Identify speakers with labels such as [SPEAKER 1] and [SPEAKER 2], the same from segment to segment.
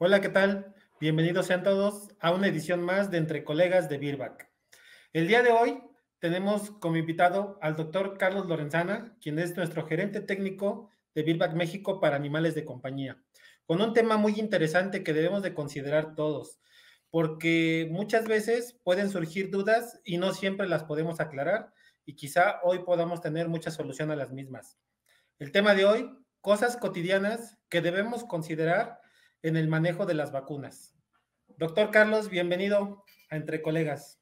[SPEAKER 1] Hola, ¿qué tal? Bienvenidos sean todos a una edición más de Entre Colegas de Birback. El día de hoy tenemos como invitado al doctor Carlos Lorenzana, quien es nuestro gerente técnico de Birback México para animales de compañía, con un tema muy interesante que debemos de considerar todos, porque muchas veces pueden surgir dudas y no siempre las podemos aclarar y quizá hoy podamos tener mucha solución a las mismas. El tema de hoy, cosas cotidianas que debemos considerar en el manejo de las vacunas. Doctor Carlos, bienvenido a Entre Colegas.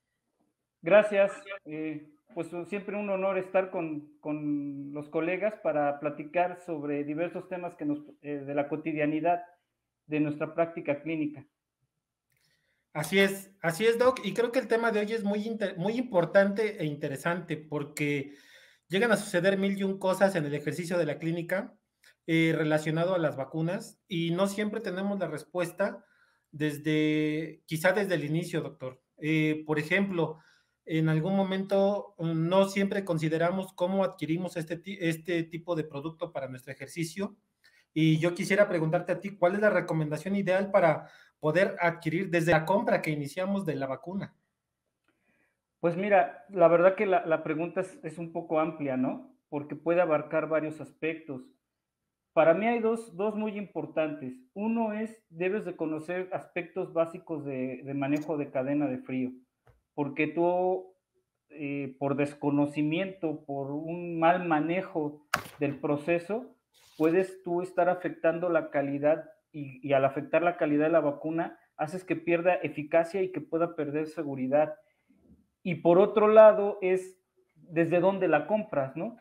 [SPEAKER 2] Gracias. Pues siempre un honor estar con los colegas para platicar sobre diversos temas de la cotidianidad de nuestra práctica clínica.
[SPEAKER 1] Así es, Doc, y creo que el tema de hoy es muy importante e interesante porque llegan a suceder mil y un cosas en el ejercicio de la clínica relacionado a las vacunas y no siempre tenemos la respuesta quizá desde el inicio, doctor. Por ejemplo, en algún momento no siempre consideramos cómo adquirimos este tipo de producto para nuestro ejercicio. Y yo quisiera preguntarte a ti, ¿cuál es la recomendación ideal para poder adquirir desde la compra que iniciamos de la vacuna?
[SPEAKER 2] Pues mira, la verdad que la pregunta es un poco amplia, ¿no? Porque puede abarcar varios aspectos. Para mí hay dos muy importantes. Uno es, debes de conocer aspectos básicos de manejo de cadena de frío, porque tú, por desconocimiento, por un mal manejo del proceso, puedes tú estar afectando la calidad y al afectar la calidad de la vacuna, haces que pierda eficacia y que pueda perder seguridad. Y por otro lado, es desde dónde la compras, ¿no?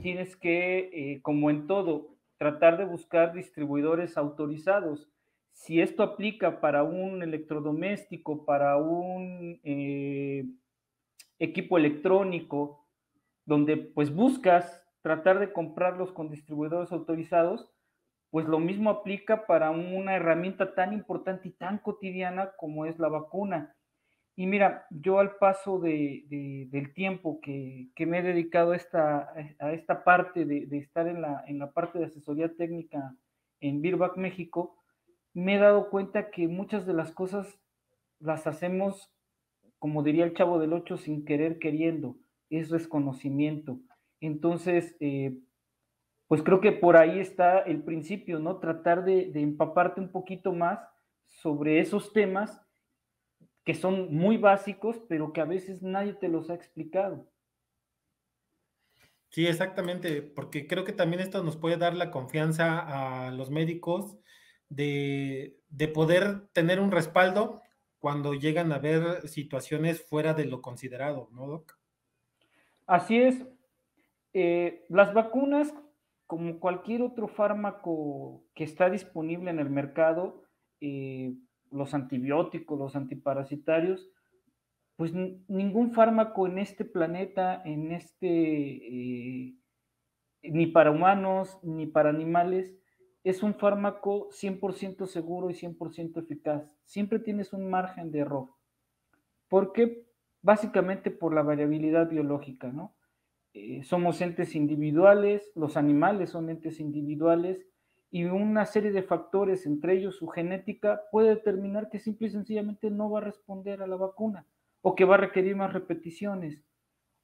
[SPEAKER 2] Tienes que, como en todo, tratar de buscar distribuidores autorizados. Si esto aplica para un electrodoméstico, para un equipo electrónico, donde pues buscas tratar de comprarlos con distribuidores autorizados, pues lo mismo aplica para una herramienta tan importante y tan cotidiana como es la vacuna. Y mira, yo al paso del tiempo que me he dedicado a esta parte de estar en la parte de asesoría técnica en Birback México, me he dado cuenta que muchas de las cosas las hacemos, como diría el Chavo del Ocho, sin querer queriendo, es desconocimiento. Entonces, pues creo que por ahí está el principio, ¿no? Tratar de empaparte un poquito más sobre esos temas que son muy básicos, pero que a veces nadie te los ha explicado.
[SPEAKER 1] Sí, exactamente, porque creo que también esto nos puede dar la confianza a los médicos de poder tener un respaldo cuando llegan a haber situaciones fuera de lo considerado, ¿no, Doc?
[SPEAKER 2] Así es, las vacunas, como cualquier otro fármaco que está disponible en el mercado, eh, los antibióticos, los antiparasitarios, pues ningún fármaco en este planeta, ni para humanos, ni para animales, es un fármaco 100% seguro y 100% eficaz. Siempre tienes un margen de error. ¿Por qué? Básicamente por la variabilidad biológica, ¿no? Somos entes individuales, los animales son entes individuales y una serie de factores, entre ellos su genética, puede determinar que simple y sencillamente no va a responder a la vacuna o que va a requerir más repeticiones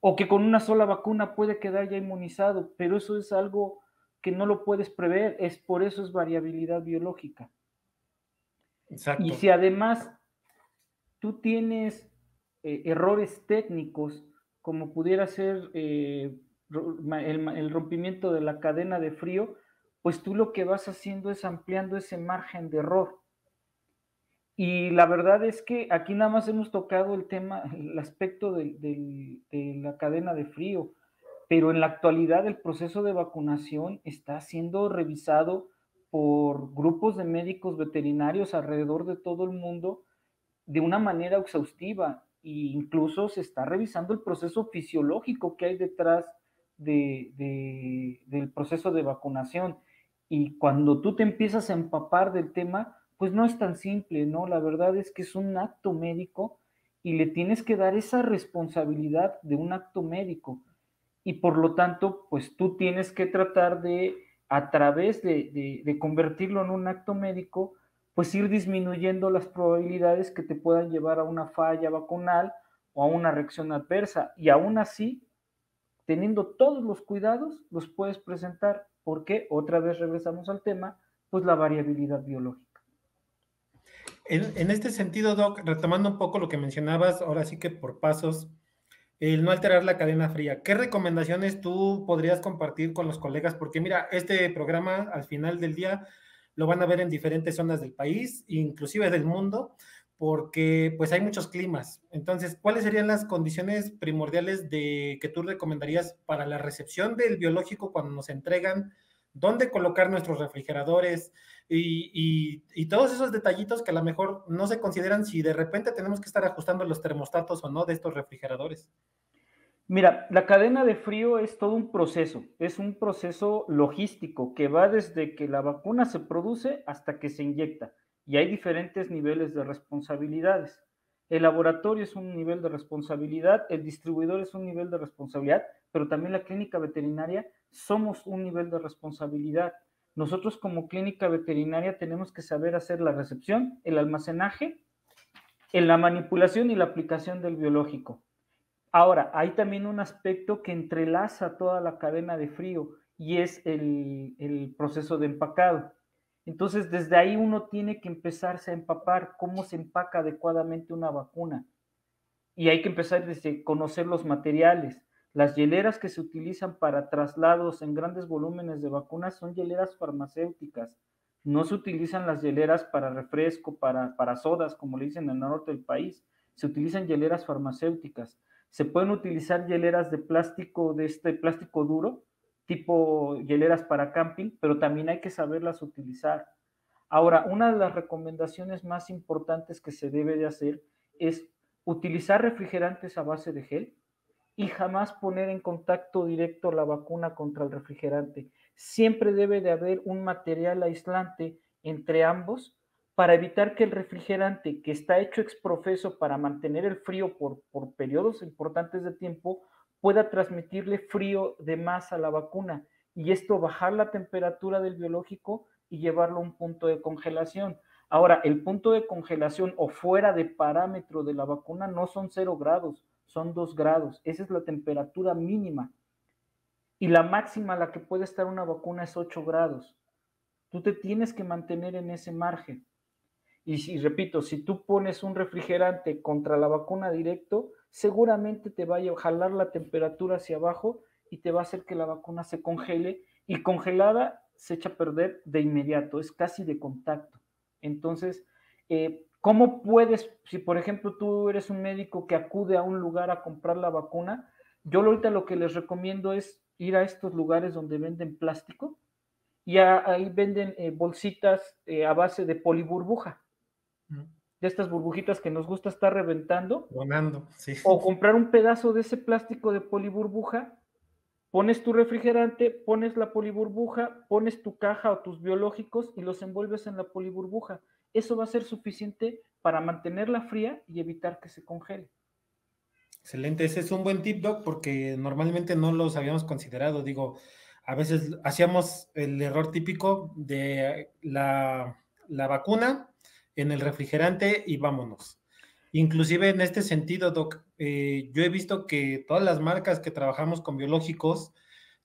[SPEAKER 2] o que con una sola vacuna puede quedar ya inmunizado, pero eso es algo que no lo puedes prever, por eso es variabilidad biológica. Y
[SPEAKER 1] Exacto.
[SPEAKER 2] si además tú tienes errores técnicos, como pudiera ser el rompimiento de la cadena de frío, pues tú lo que vas haciendo es ampliando ese margen de error. Y la verdad es que aquí nada más hemos tocado el tema, el aspecto de la cadena de frío, pero en la actualidad el proceso de vacunación está siendo revisado por grupos de médicos veterinarios alrededor de todo el mundo de una manera exhaustiva e incluso se está revisando el proceso fisiológico que hay detrás del proceso de vacunación. Y cuando tú te empiezas a empapar del tema, pues no es tan simple, ¿no? La verdad es que es un acto médico y le tienes que dar esa responsabilidad de un acto médico. Y por lo tanto, pues tú tienes que tratar de, a través de convertirlo en un acto médico, pues ir disminuyendo las probabilidades que te puedan llevar a una falla vacunal o a una reacción adversa. Y aún así, teniendo todos los cuidados, los puedes presentar, porque otra vez regresamos al tema, pues la variabilidad biológica.
[SPEAKER 1] En este sentido, Doc, retomando un poco lo que mencionabas, ahora sí que por pasos, el no alterar la cadena fría. ¿Qué recomendaciones tú podrías compartir con los colegas? Porque mira, este programa al final del día lo van a ver en diferentes zonas del país, inclusive del mundo, porque pues hay muchos climas. Entonces, ¿cuáles serían las condiciones primordiales de que tú recomendarías para la recepción del biológico cuando nos entregan? ¿Dónde colocar nuestros refrigeradores? Y todos esos detallitos que a lo mejor no se consideran si de repente tenemos que estar ajustando los termostatos o no de estos refrigeradores.
[SPEAKER 2] Mira, la cadena de frío es todo es un proceso logístico que va desde que la vacuna se produce hasta que se inyecta, y hay diferentes niveles de responsabilidades. El laboratorio es un nivel de responsabilidad, el distribuidor es un nivel de responsabilidad, pero también la clínica veterinaria somos un nivel de responsabilidad. Nosotros como clínica veterinaria tenemos que saber hacer la recepción, el almacenaje, en la manipulación y la aplicación del biológico. Ahora, hay también un aspecto que entrelaza toda la cadena de frío y es el proceso de empacado. Entonces, desde ahí uno tiene que empezarse a empapar cómo se empaca adecuadamente una vacuna. Y hay que empezar desde conocer los materiales. Las hieleras que se utilizan para traslados en grandes volúmenes de vacunas son hieleras farmacéuticas. No se utilizan las hieleras para refresco, para sodas, como le dicen en el norte del país. Se utilizan hieleras farmacéuticas. Se pueden utilizar hieleras de este plástico duro, tipo hieleras para camping, pero también hay que saberlas utilizar. Ahora, una de las recomendaciones más importantes que se debe de hacer es utilizar refrigerantes a base de gel y jamás poner en contacto directo la vacuna contra el refrigerante. Siempre debe de haber un material aislante entre ambos para evitar que el refrigerante, que está hecho exprofeso para mantener el frío por periodos importantes de tiempo, pueda transmitirle frío de más a la vacuna y esto bajar la temperatura del biológico y llevarlo a un punto de congelación. Ahora, el punto de congelación o fuera de parámetro de la vacuna no son 0 grados, son 2 grados. Esa es la temperatura mínima. Y la máxima a la que puede estar una vacuna es 8 grados. Tú te tienes que mantener en ese margen. Y si, repito, si tú pones un refrigerante contra la vacuna directo, seguramente te va a jalar la temperatura hacia abajo y te va a hacer que la vacuna se congele y congelada se echa a perder de inmediato, es casi de contacto. Entonces, ¿cómo puedes, si por ejemplo tú eres un médico que acude a un lugar a comprar la vacuna? Yo ahorita lo que les recomiendo es ir a estos lugares donde venden plástico y ahí venden bolsitas a base de poliburbuja, de estas burbujitas que nos gusta estar reventando,
[SPEAKER 1] Donando, sí.
[SPEAKER 2] o comprar un pedazo de ese plástico de poliburbuja, pones tu refrigerante, pones la poliburbuja, pones tu caja o tus biológicos y los envuelves en la poliburbuja. Eso va a ser suficiente para mantenerla fría y evitar que se congele.
[SPEAKER 1] Excelente, ese es un buen tip, Doc, porque normalmente no los habíamos considerado. Digo, a veces hacíamos el error típico de la vacuna en el refrigerante y vámonos. Inclusive en este sentido, Doc, yo he visto que todas las marcas que trabajamos con biológicos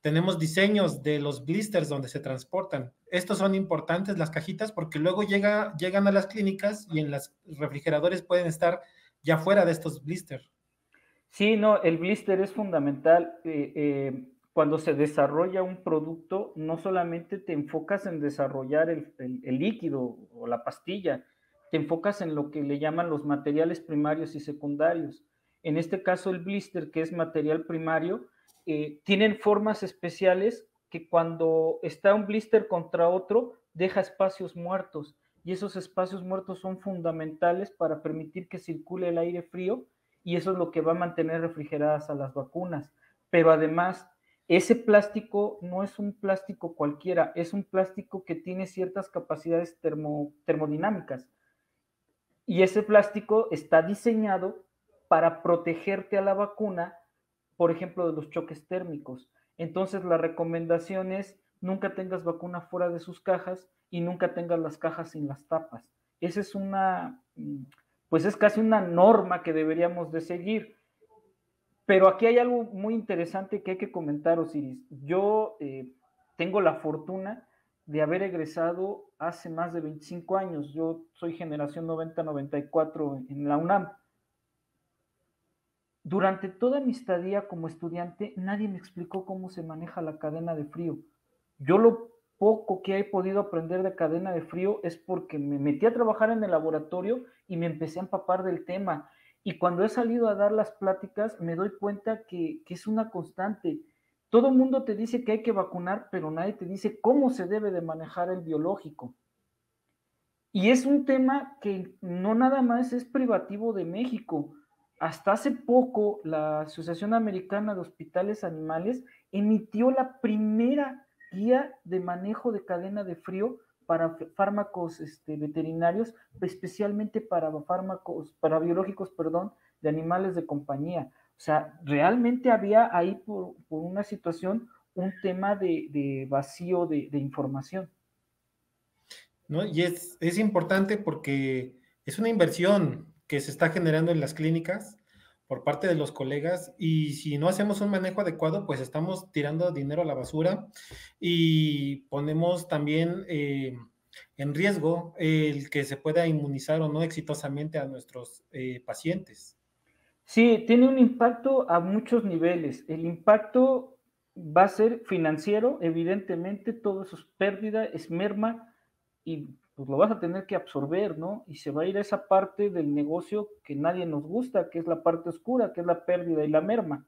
[SPEAKER 1] tenemos diseños de los blisters donde se transportan. Estos son importantes, las cajitas, porque luego llegan a las clínicas y en los refrigeradores pueden estar ya fuera de estos blisters.
[SPEAKER 2] Sí, no, el blister es fundamental. Cuando se desarrolla un producto, no solamente te enfocas en desarrollar el líquido o la pastilla, te enfocas en lo que le llaman los materiales primarios y secundarios. En este caso, el blister, que es material primario, tienen formas especiales que cuando está un blister contra otro, deja espacios muertos. Y esos espacios muertos son fundamentales para permitir que circule el aire frío y eso es lo que va a mantener refrigeradas a las vacunas. Pero además, ese plástico no es un plástico cualquiera, es un plástico que tiene ciertas capacidades termodinámicas. Y ese plástico está diseñado para protegerte a la vacuna, por ejemplo, de los choques térmicos. Entonces, la recomendación es nunca tengas vacuna fuera de sus cajas y nunca tengas las cajas sin las tapas. Esa es pues es casi una norma que deberíamos de seguir. Pero aquí hay algo muy interesante que hay que comentar, Osiris. Yo tengo la fortuna de haber egresado hace más de 25 años. Yo soy generación 90-94 en la UNAM. Durante toda mi estadía como estudiante, nadie me explicó cómo se maneja la cadena de frío. Yo lo poco que he podido aprender de cadena de frío es porque me metí a trabajar en el laboratorio y me empecé a empapar del tema. Y cuando he salido a dar las pláticas, me doy cuenta que es una constante. Todo el mundo te dice que hay que vacunar, pero nadie te dice cómo se debe de manejar el biológico. Y es un tema que no nada más es privativo de México. Hasta hace poco, la Asociación Americana de Hospitales Animales emitió la primera guía de manejo de cadena de frío para fármacos veterinarios, especialmente para biológicos, de animales de compañía. O sea, realmente había ahí por una situación un tema de vacío de información.
[SPEAKER 1] ¿No? Y es importante porque es una inversión que se está generando en las clínicas por parte de los colegas y si no hacemos un manejo adecuado, pues estamos tirando dinero a la basura y ponemos también en riesgo el que se pueda inmunizar o no exitosamente a nuestros pacientes.
[SPEAKER 2] Sí, tiene un impacto a muchos niveles. El impacto va a ser financiero, evidentemente, todo eso es pérdida, es merma, y pues lo vas a tener que absorber, ¿no? Y se va a ir a esa parte del negocio que nadie nos gusta, que es la parte oscura, que es la pérdida y la merma.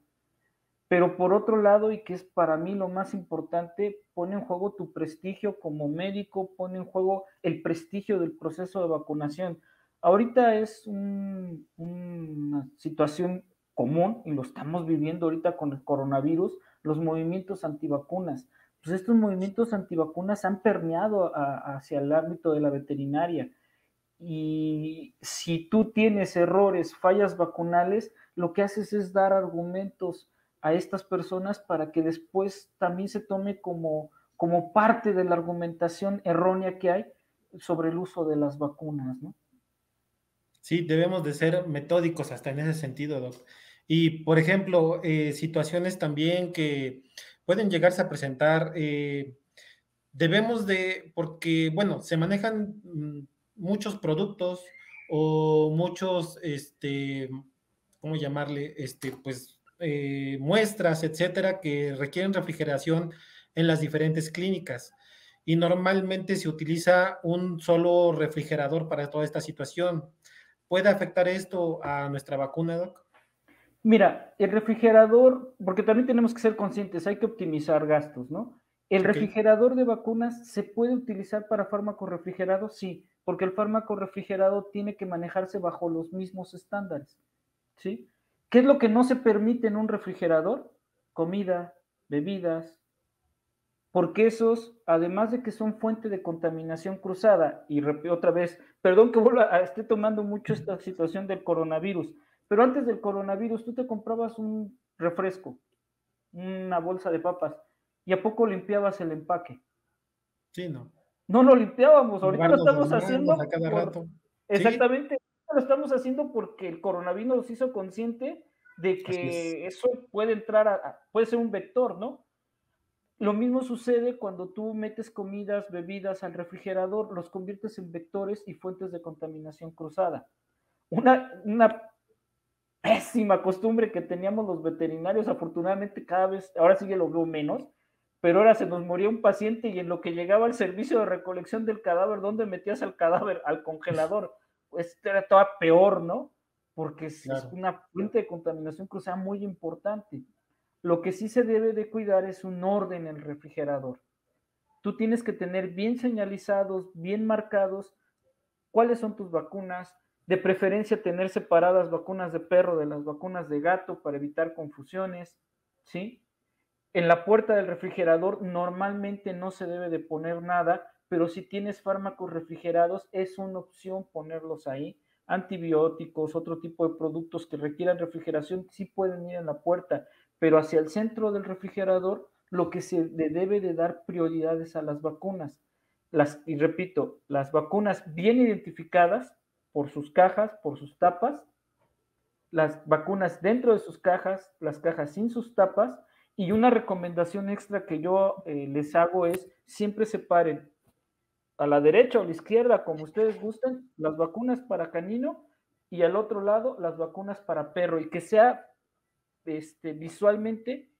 [SPEAKER 2] Pero por otro lado, y que es para mí lo más importante, pone en juego tu prestigio como médico, pone en juego el prestigio del proceso de vacunación. Ahorita es una situación común, y lo estamos viviendo ahorita con el coronavirus, los movimientos antivacunas. Pues estos movimientos antivacunas han permeado hacia el ámbito de la veterinaria. Y si tú tienes errores, fallas vacunales, lo que haces es dar argumentos a estas personas para que después también se tome como parte de la argumentación errónea que hay sobre el uso de las vacunas, ¿no?
[SPEAKER 1] Sí, debemos de ser metódicos hasta en ese sentido, Doc. Y, por ejemplo, situaciones también que pueden llegarse a presentar, debemos de, porque, bueno, se manejan muchos productos o muchos, ¿cómo llamarle? Pues, muestras, etcétera, que requieren refrigeración en las diferentes clínicas. Y normalmente se utiliza un solo refrigerador para toda esta situación. ¿Puede afectar esto a nuestra vacuna, Doc?
[SPEAKER 2] Mira, el refrigerador, porque también tenemos que ser conscientes, hay que optimizar gastos, ¿no? ¿El
[SPEAKER 1] Ok,
[SPEAKER 2] refrigerador de vacunas se puede utilizar para fármaco refrigerado? Sí, porque el fármaco refrigerado tiene que manejarse bajo los mismos estándares, ¿sí? ¿Qué es lo que no se permite en un refrigerador? Comida, bebidas, porque esos, además de que son fuente de contaminación cruzada, y otra vez, perdón que esté tomando mucho esta situación del coronavirus, pero antes del coronavirus tú te comprabas un refresco, una bolsa de papas, y a poco limpiabas el empaque.
[SPEAKER 1] sí, no.
[SPEAKER 2] No lo limpiábamos, ahorita lo
[SPEAKER 1] Lavarnos las
[SPEAKER 2] estamos
[SPEAKER 1] manos a
[SPEAKER 2] haciendo
[SPEAKER 1] cada rato. Sí,
[SPEAKER 2] exactamente, lo estamos haciendo porque el coronavirus nos hizo consciente de
[SPEAKER 1] así es.
[SPEAKER 2] que eso puede entrar puede ser un vector, ¿no? Lo mismo sucede cuando tú metes comidas, bebidas al refrigerador, los conviertes en vectores y fuentes de contaminación cruzada. Una pésima costumbre que teníamos los veterinarios, afortunadamente cada vez, ahora sí que lo veo menos, pero ahora se nos moría un paciente y en lo que llegaba el servicio de recolección del cadáver, ¿dónde metías al cadáver? Al congelador. Pues era toda peor, ¿no? Porque es
[SPEAKER 1] Claro.
[SPEAKER 2] una fuente de contaminación cruzada muy importante. Lo que sí se debe de cuidar es un orden en el refrigerador. Tú tienes que tener bien señalizados, bien marcados cuáles son tus vacunas, de preferencia tener separadas vacunas de perro de las vacunas de gato para evitar confusiones, ¿sí? En la puerta del refrigerador normalmente no se debe de poner nada, pero si tienes fármacos refrigerados es una opción ponerlos ahí. Antibióticos, otro tipo de productos que requieran refrigeración sí pueden ir en la puerta, pero hacia el centro del refrigerador lo que se le debe de dar prioridades a las vacunas. y repito, las vacunas bien identificadas por sus cajas, por sus tapas, las vacunas dentro de sus cajas, las cajas sin sus tapas, y una recomendación extra que yo les hago es siempre separen a la derecha o a la izquierda, como ustedes gusten, las vacunas para canino y al otro lado las vacunas para perro, y que sea visualmente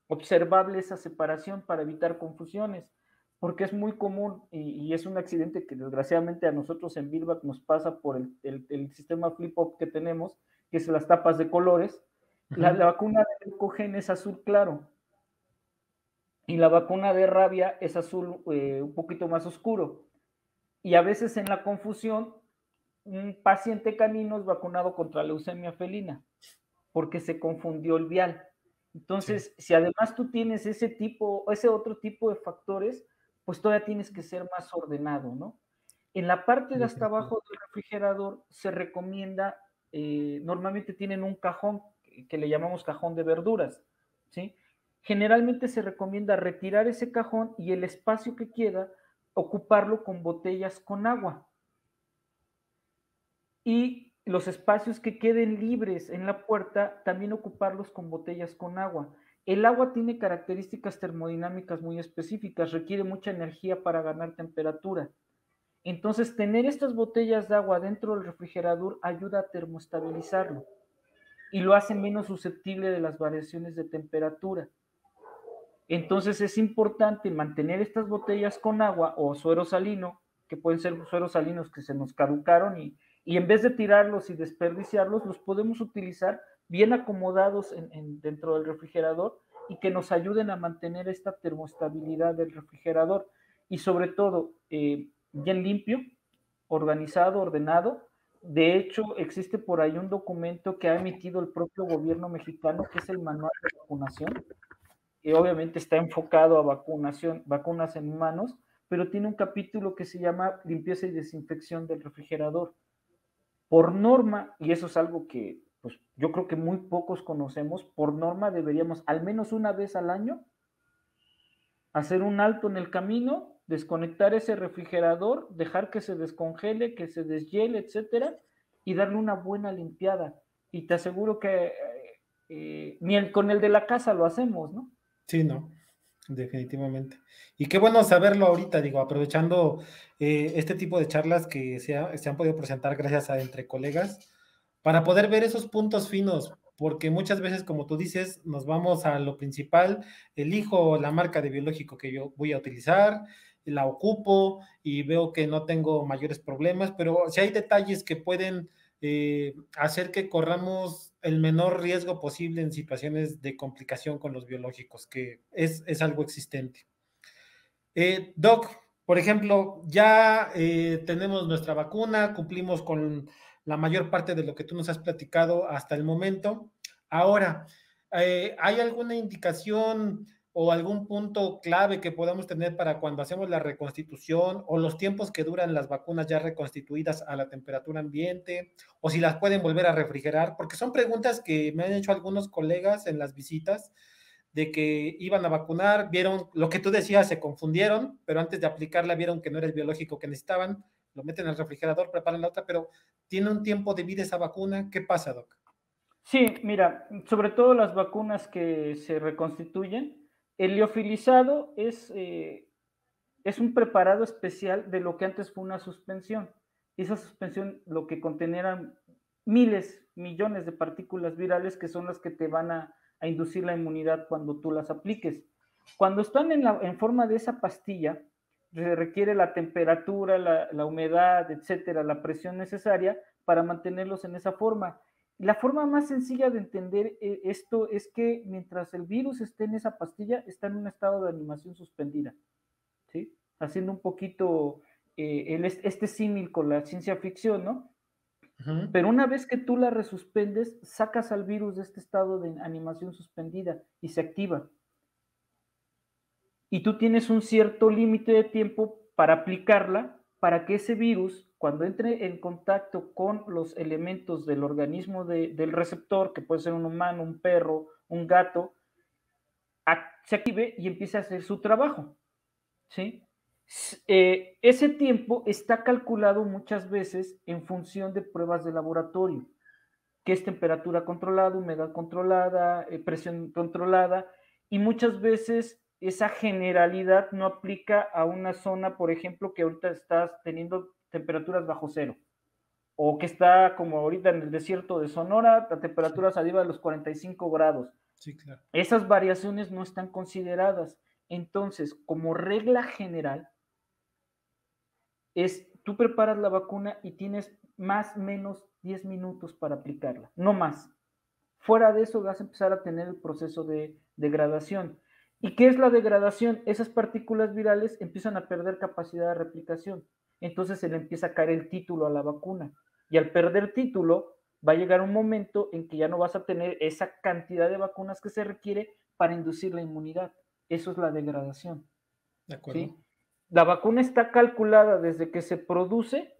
[SPEAKER 2] observable esa separación para evitar confusiones, porque es muy común y es un accidente que desgraciadamente a nosotros en Virbac nos pasa por el sistema flip-up que tenemos, que es las tapas de colores. La vacuna de leucogenia es azul claro y la vacuna de rabia es azul un poquito más oscuro. Y a veces en la confusión, un paciente canino es vacunado contra leucemia felina porque se confundió el vial. Entonces, sí, si además tú tienes ese otro tipo de factores, pues todavía tienes que ser más ordenado, ¿no? En la parte de hasta abajo del refrigerador se recomienda, normalmente tienen un cajón que le llamamos cajón de verduras, ¿sí? Generalmente se recomienda retirar ese cajón y el espacio que queda, ocuparlo con botellas con agua. Y los espacios que queden libres en la puerta, también ocuparlos con botellas con agua. El agua tiene características termodinámicas muy específicas, requiere mucha energía para ganar temperatura. Entonces, tener estas botellas de agua dentro del refrigerador ayuda a termostabilizarlo y lo hace menos susceptible de las variaciones de temperatura. Entonces, es importante mantener estas botellas con agua o suero salino, que pueden ser sueros salinos que se nos caducaron y en vez de tirarlos y desperdiciarlos, los podemos utilizar bien acomodados dentro del refrigerador y que nos ayuden a mantener esta termostabilidad del refrigerador y sobre todo bien limpio, organizado, ordenado. De hecho, existe por ahí un documento que ha emitido el propio gobierno mexicano, que es el Manual de Vacunación, que obviamente está enfocado a vacunas en humanos, pero tiene un capítulo que se llama limpieza y desinfección del refrigerador. Por norma, y eso es algo que pues, yo creo que muy pocos conocemos, por norma deberíamos al menos una vez al año hacer un alto en el camino, desconectar ese refrigerador, dejar que se descongele, que se deshiele, etcétera, y darle una buena limpiada. Y te aseguro que ni con el de la casa lo hacemos, ¿no?
[SPEAKER 1] Sí, no, definitivamente. Y qué bueno saberlo ahorita, digo, aprovechando este tipo de charlas que se han podido presentar gracias a entre colegas, para poder ver esos puntos finos, porque muchas veces, como tú dices, nos vamos a lo principal, elijo la marca de biológico que yo voy a utilizar, la ocupo y veo que no tengo mayores problemas, pero si hay detalles que pueden hacer que corramos el menor riesgo posible en situaciones de complicación con los biológicos, que es algo existente. Doc, por ejemplo, ya tenemos nuestra vacuna, cumplimos con la mayor parte de lo que tú nos has platicado hasta el momento. Ahora, ¿hay alguna indicación o algún punto clave que podamos tener para cuando hacemos la reconstitución o los tiempos que duran las vacunas ya reconstituidas a la temperatura ambiente o si las pueden volver a refrigerar? Porque son preguntas que me han hecho algunos colegas en las visitas de que iban a vacunar, vieron lo que tú decías, se confundieron, pero antes de aplicarla vieron que no era el biológico que necesitaban, lo meten al refrigerador, preparan la otra, pero tiene un tiempo de vida esa vacuna. ¿Qué pasa, Doc?
[SPEAKER 2] Sí, mira, sobre todo las vacunas que se reconstituyen, el liofilizado es un preparado especial de lo que antes fue una suspensión. Y esa suspensión lo que contenía eran miles, millones de partículas virales que son las que te van a inducir la inmunidad cuando tú las apliques. Cuando están en forma de esa pastilla, se requiere la temperatura, la humedad, etcétera, la presión necesaria para mantenerlos en esa forma. La forma más sencilla de entender esto es que mientras el virus esté en esa pastilla, está en un estado de animación suspendida, ¿sí? Haciendo un poquito este símil con la ciencia ficción, ¿no?
[SPEAKER 1] Uh-huh.
[SPEAKER 2] Pero una vez que tú la resuspendes, sacas al virus de este estado de animación suspendida y se activa. Y tú tienes un cierto límite de tiempo para aplicarla para que ese virus, cuando entre en contacto con los elementos del organismo del receptor, que puede ser un humano, un perro, un gato, se active y empiece a hacer su trabajo, ¿sí? Ese tiempo está calculado muchas veces en función de pruebas de laboratorio, que es temperatura controlada, humedad controlada, presión controlada, y muchas veces esa generalidad no aplica a una zona, por ejemplo, que ahorita estás teniendo temperaturas bajo cero, o que está como ahorita en el desierto de Sonora, a temperaturas arriba de los 45 grados.
[SPEAKER 1] Sí, claro.
[SPEAKER 2] Esas variaciones no están consideradas. Entonces, como regla general, es tú preparas la vacuna y tienes más o menos 10 minutos para aplicarla, no más. Fuera de eso vas a empezar a tener el proceso de degradación. ¿Y qué es la degradación? Esas partículas virales empiezan a perder capacidad de replicación. Entonces se le empieza a caer el título a la vacuna. Y al perder título, va a llegar un momento en que ya no vas a tener esa cantidad de vacunas que se requiere para inducir la inmunidad. Eso es la degradación.
[SPEAKER 1] De acuerdo.
[SPEAKER 2] ¿Sí? La vacuna está calculada desde que se produce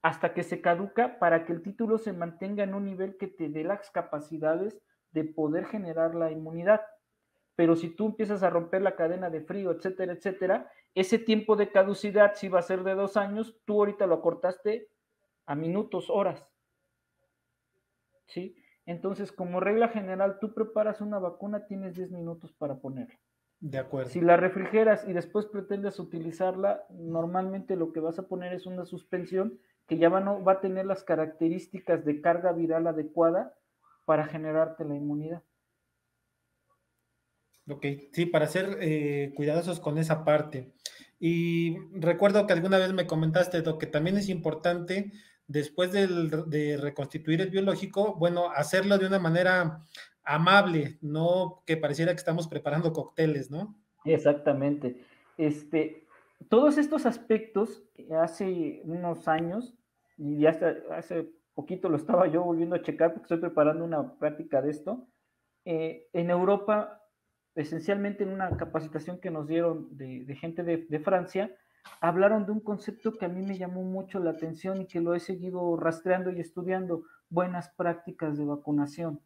[SPEAKER 2] hasta que se caduca para que el título se mantenga en un nivel que te dé las capacidades de poder generar la inmunidad. Pero si tú empiezas a romper la cadena de frío, etcétera, etcétera, ese tiempo de caducidad, si va a ser de 2 años, tú ahorita lo acortaste a minutos, horas. ¿Sí? Entonces, como regla general, tú preparas una vacuna, tienes 10 minutos para ponerla.
[SPEAKER 1] De acuerdo.
[SPEAKER 2] Si la refrigeras y después pretendes utilizarla, normalmente lo que vas a poner es una suspensión que ya no va a tener las características de carga viral adecuada para generarte la inmunidad.
[SPEAKER 1] Ok, sí, para ser cuidadosos con esa parte. Y recuerdo que alguna vez me comentaste, Doc, que también es importante, después de reconstituir el biológico, bueno, hacerlo de una manera amable, no que pareciera que estamos preparando cócteles, ¿no?
[SPEAKER 2] Exactamente. Todos estos aspectos, hace unos años, y hasta hace poquito lo estaba yo volviendo a checar porque estoy preparando una práctica de esto, en Europa, esencialmente en una capacitación que nos dieron de gente de Francia, hablaron de un concepto que a mí me llamó mucho la atención y que lo he seguido rastreando y estudiando, buenas prácticas de vacunación.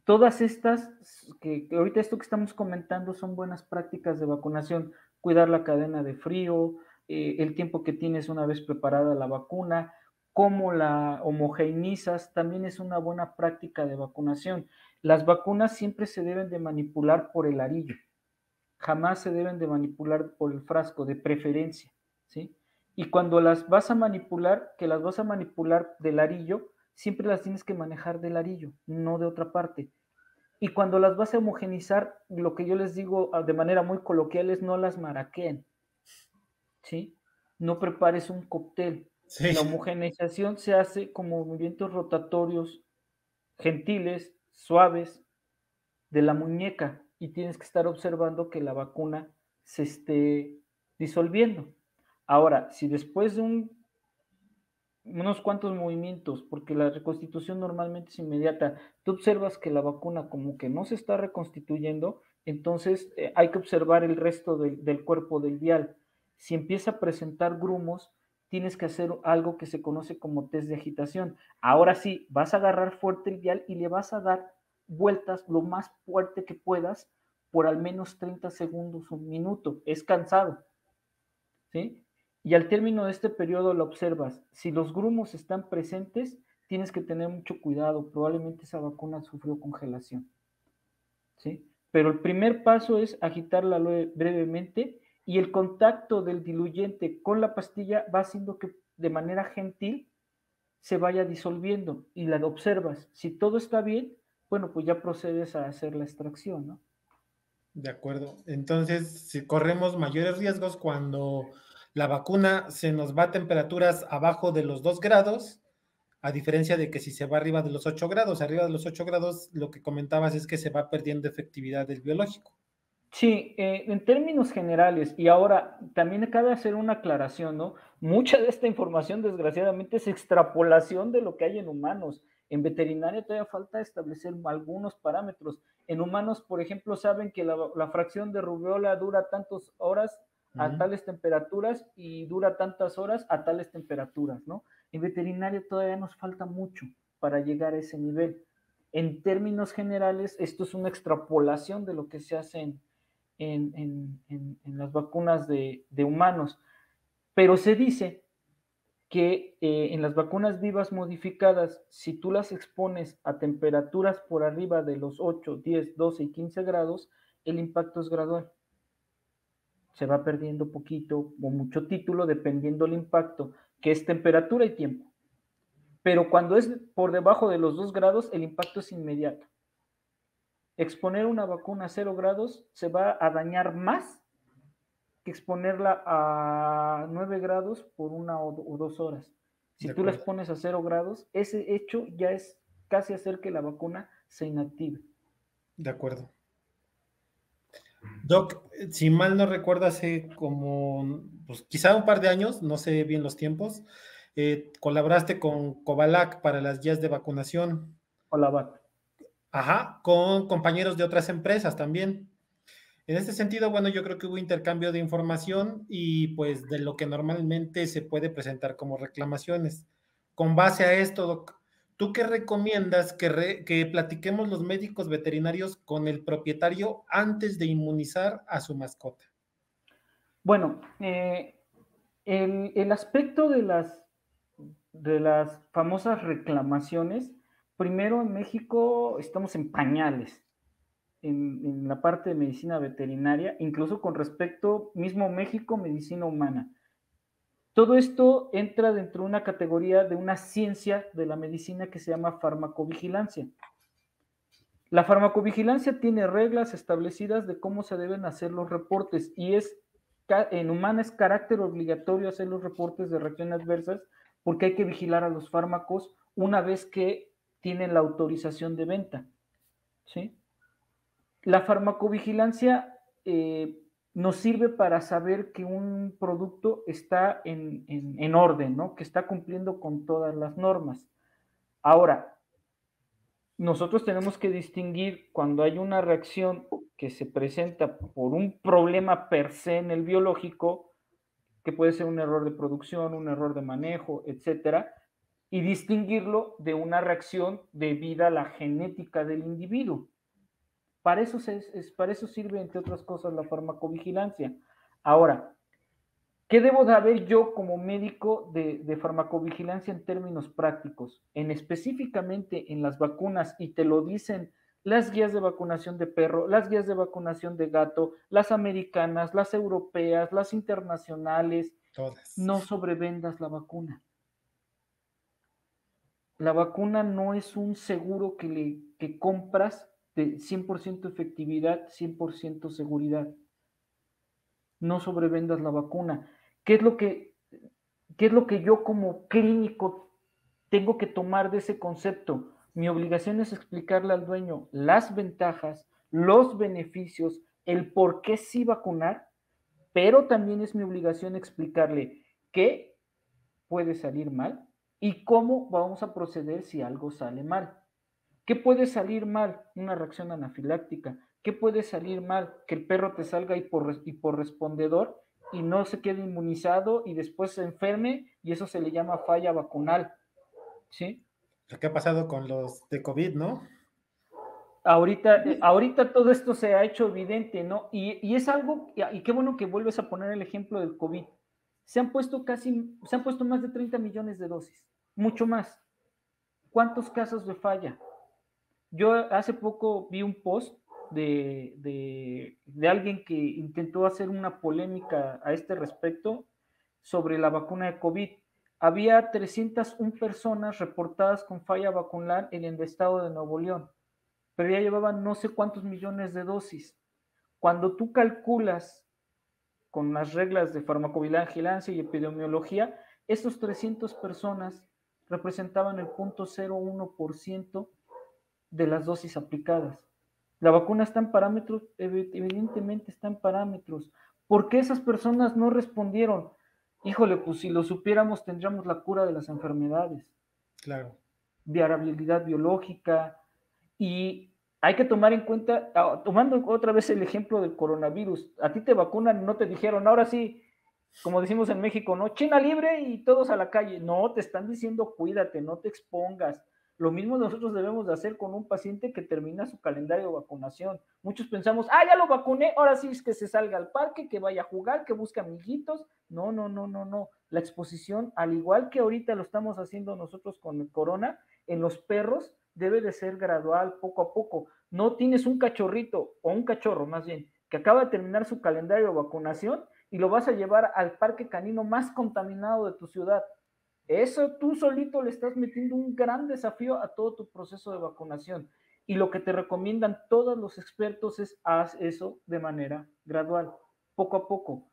[SPEAKER 2] Todas estas, que ahorita esto que estamos comentando son buenas prácticas de vacunación, cuidar la cadena de frío, el tiempo que tienes una vez preparada la vacuna, cómo la homogeneizas, también es una buena práctica de vacunación. Las vacunas siempre se deben de manipular por el arillo, jamás se deben de manipular por el frasco, de preferencia, ¿sí? Y cuando las vas a manipular, que las vas a manipular del arillo, siempre las tienes que manejar del arillo, no de otra parte. Y cuando las vas a homogenizar, lo que yo les digo de manera muy coloquial es no las maraqueen, ¿sí? No prepares un cóctel.
[SPEAKER 1] Sí,
[SPEAKER 2] La homogeneización se hace con movimientos rotatorios gentiles, suaves, de la muñeca y tienes que estar observando que la vacuna se esté disolviendo. Ahora, si después de unos cuantos movimientos, porque la reconstitución normalmente es inmediata, tú observas que la vacuna como que no se está reconstituyendo, entonces hay que observar el resto del cuerpo del vial. Si empieza a presentar grumos, tienes que hacer algo que se conoce como test de agitación. Ahora sí, vas a agarrar fuerte el vial y le vas a dar vueltas lo más fuerte que puedas por al menos 30 segundos, un minuto. Es cansado, ¿sí? Y al término de este periodo lo observas. Si los grumos están presentes, tienes que tener mucho cuidado. Probablemente esa vacuna sufrió congelación, ¿sí? Pero el primer paso es agitarla brevemente y el contacto del diluyente con la pastilla va haciendo que de manera gentil se vaya disolviendo y la observas. Si todo está bien, bueno, pues ya procedes a hacer la extracción, ¿no?
[SPEAKER 1] de acuerdo. Entonces, si corremos mayores riesgos cuando la vacuna se nos va a temperaturas abajo de los 2 grados, a diferencia de que si se va arriba de los 8 grados, arriba de los 8 grados, lo que comentabas es que se va perdiendo efectividad del biológico.
[SPEAKER 2] Sí, en términos generales, y ahora también cabe hacer una aclaración, ¿no? Mucha de esta información, desgraciadamente, es extrapolación de lo que hay en humanos. En veterinaria todavía falta establecer algunos parámetros. En humanos, por ejemplo, saben que la fracción de rubiola dura tantas horas a tales temperaturas y dura tantas horas a tales temperaturas, ¿no? En veterinaria todavía nos falta mucho para llegar a ese nivel. En términos generales, esto es una extrapolación de lo que se hace en las vacunas de humanos, pero se dice que en las vacunas vivas modificadas, si tú las expones a temperaturas por arriba de los 8, 10, 12 y 15 grados, el impacto es gradual. Se va perdiendo poquito o mucho título dependiendo del impacto, que es temperatura y tiempo. Pero cuando es por debajo de los 2 grados, el impacto es inmediato. Exponer una vacuna a 0 grados se va a dañar más que exponerla a 9 grados por 1 o 2 horas. Si tú la expones a 0 grados, ese hecho ya es casi hacer que la vacuna se inactive.
[SPEAKER 1] De acuerdo. Doc, si mal no recuerdo, hace como, pues quizá un par de años, no sé bien los tiempos, colaboraste con Covalac para las guías de vacunación.
[SPEAKER 2] Covalac.
[SPEAKER 1] Ajá, con compañeros de otras empresas también. En este sentido, bueno, yo creo que hubo intercambio de información y pues de lo que normalmente se puede presentar como reclamaciones. Con base a esto, Doc, ¿tú qué recomiendas que platiquemos los médicos veterinarios con el propietario antes de inmunizar a su mascota?
[SPEAKER 2] Bueno, el aspecto de las famosas reclamaciones, primero en México estamos en pañales en la parte de medicina veterinaria, incluso con respecto mismo México, medicina humana. Todo esto entra dentro de una categoría de una ciencia de la medicina que se llama farmacovigilancia. La farmacovigilancia tiene reglas establecidas de cómo se deben hacer los reportes y en humana es carácter obligatorio hacer los reportes de reacciones adversas porque hay que vigilar a los fármacos una vez que tienen la autorización de venta. ¿Sí? La farmacovigilancia nos sirve para saber que un producto está en orden, ¿no? Que está cumpliendo con todas las normas. Ahora, nosotros tenemos que distinguir cuando hay una reacción que se presenta por un problema per se en el biológico, que puede ser un error de producción, un error de manejo, etcétera, y distinguirlo de una reacción debida a la genética del individuo. Para eso sirve, entre otras cosas, la farmacovigilancia. Ahora, ¿qué debo de saber yo como médico de farmacovigilancia en términos prácticos? Específicamente en las vacunas, y te lo dicen las guías de vacunación de perro, las guías de vacunación de gato, las americanas, las europeas, las internacionales.
[SPEAKER 1] Todas.
[SPEAKER 2] No sobrevendas la vacuna. La vacuna no es un seguro que compras de 100% efectividad, 100% seguridad. No sobrevendas la vacuna. ¿Qué es lo que yo como clínico tengo que tomar de ese concepto? Mi obligación es explicarle al dueño las ventajas, los beneficios, el por qué sí vacunar, pero también es mi obligación explicarle qué puede salir mal y cómo vamos a proceder si algo sale mal. ¿Qué puede salir mal? Una reacción anafiláctica. ¿Qué puede salir mal? Que el perro te salga hiporrespondedor y no se quede inmunizado y después se enferme y eso se le llama falla vacunal. ¿Sí?
[SPEAKER 1] Lo que ha pasado con los de COVID, ¿no?
[SPEAKER 2] Ahorita todo esto se ha hecho evidente, ¿no? Y es algo, y qué bueno que vuelves a poner el ejemplo del COVID. Se han puesto más de 30 millones de dosis, mucho más. ¿Cuántos casos de falla? Yo hace poco vi un post de alguien que intentó hacer una polémica a este respecto sobre la vacuna de COVID. Había 301 personas reportadas con falla vacunal en el estado de Nuevo León, pero ya llevaban no sé cuántos millones de dosis. Cuando tú calculas con las reglas de farmacovigilancia y epidemiología, estos 300 personas representaban el 0.01% de las dosis aplicadas. La vacuna está en parámetros, evidentemente está en parámetros. ¿Por qué esas personas no respondieron? Híjole, pues si lo supiéramos tendríamos la cura de las enfermedades.
[SPEAKER 1] Claro.
[SPEAKER 2] Viabilidad biológica. Y hay que tomar en cuenta, tomando otra vez el ejemplo del coronavirus, a ti te vacunan, no te dijeron, ahora sí, como decimos en México, ¿no? China libre y todos a la calle. No, te están diciendo cuídate, no te expongas. Lo mismo nosotros debemos de hacer con un paciente que termina su calendario de vacunación. Muchos pensamos, ya lo vacuné, ahora sí es que se salga al parque, que vaya a jugar, que busque amiguitos. No, no, no, no, no. La exposición, al igual que ahorita lo estamos haciendo nosotros con el corona, en los perros debe de ser gradual, poco a poco. No tienes un cachorrito, o un cachorro más bien, que acaba de terminar su calendario de vacunación y lo vas a llevar al parque canino más contaminado de tu ciudad. Eso tú solito le estás metiendo un gran desafío a todo tu proceso de vacunación. Y lo que te recomiendan todos los expertos es haz eso de manera gradual, poco a poco.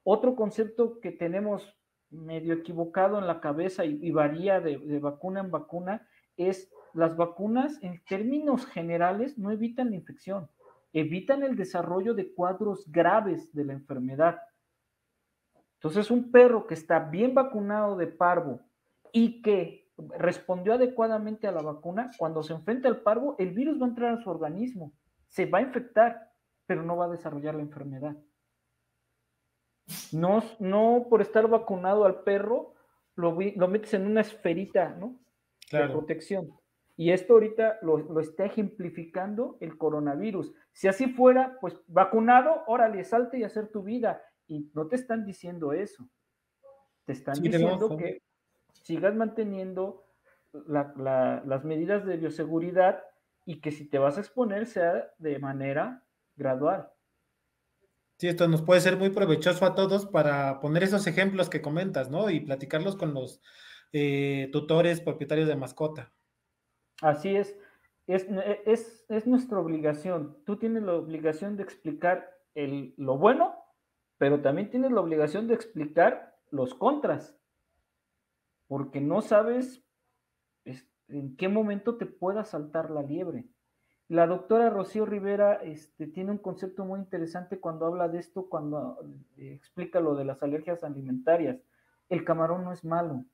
[SPEAKER 2] Otro concepto que tenemos medio equivocado en la cabeza y varía de vacuna en vacuna es las vacunas en términos generales no evitan la infección, evitan el desarrollo de cuadros graves de la enfermedad. Entonces, un perro que está bien vacunado de parvo y que respondió adecuadamente a la vacuna, cuando se enfrenta al parvo, el virus va a entrar a su organismo, se va a infectar, pero no va a desarrollar la enfermedad. No por estar vacunado al perro, lo metes en una esferita, ¿no?
[SPEAKER 1] Claro.
[SPEAKER 2] De protección. Y esto ahorita lo está ejemplificando el coronavirus. Si así fuera, pues vacunado, órale, salte y hacer tu vida. Y no te están diciendo eso. Te están diciendo que sigas manteniendo las medidas de bioseguridad y que si te vas a exponer sea de manera gradual.
[SPEAKER 1] Sí, esto nos puede ser muy provechoso a todos para poner esos ejemplos que comentas, ¿no? Y platicarlos con los tutores, propietarios de mascota.
[SPEAKER 2] Así es nuestra obligación. Tú tienes la obligación de explicar lo bueno, pero también tienes la obligación de explicar los contras, porque no sabes en qué momento te pueda saltar la liebre. La doctora Rocío Rivera tiene un concepto muy interesante cuando habla de esto, cuando explica lo de las alergias alimentarias. El camarón no es malo,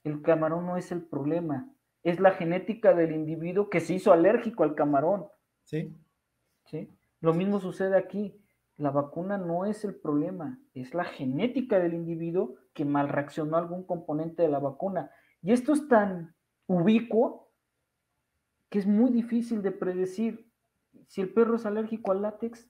[SPEAKER 2] el camarón no es el problema, es la genética del individuo que se hizo alérgico al camarón.
[SPEAKER 1] Sí.
[SPEAKER 2] ¿Sí? Lo mismo sucede aquí. La vacuna no es el problema, es la genética del individuo que mal reaccionó a algún componente de la vacuna. Y esto es tan ubicuo que es muy difícil de predecir. Si el perro es alérgico al látex,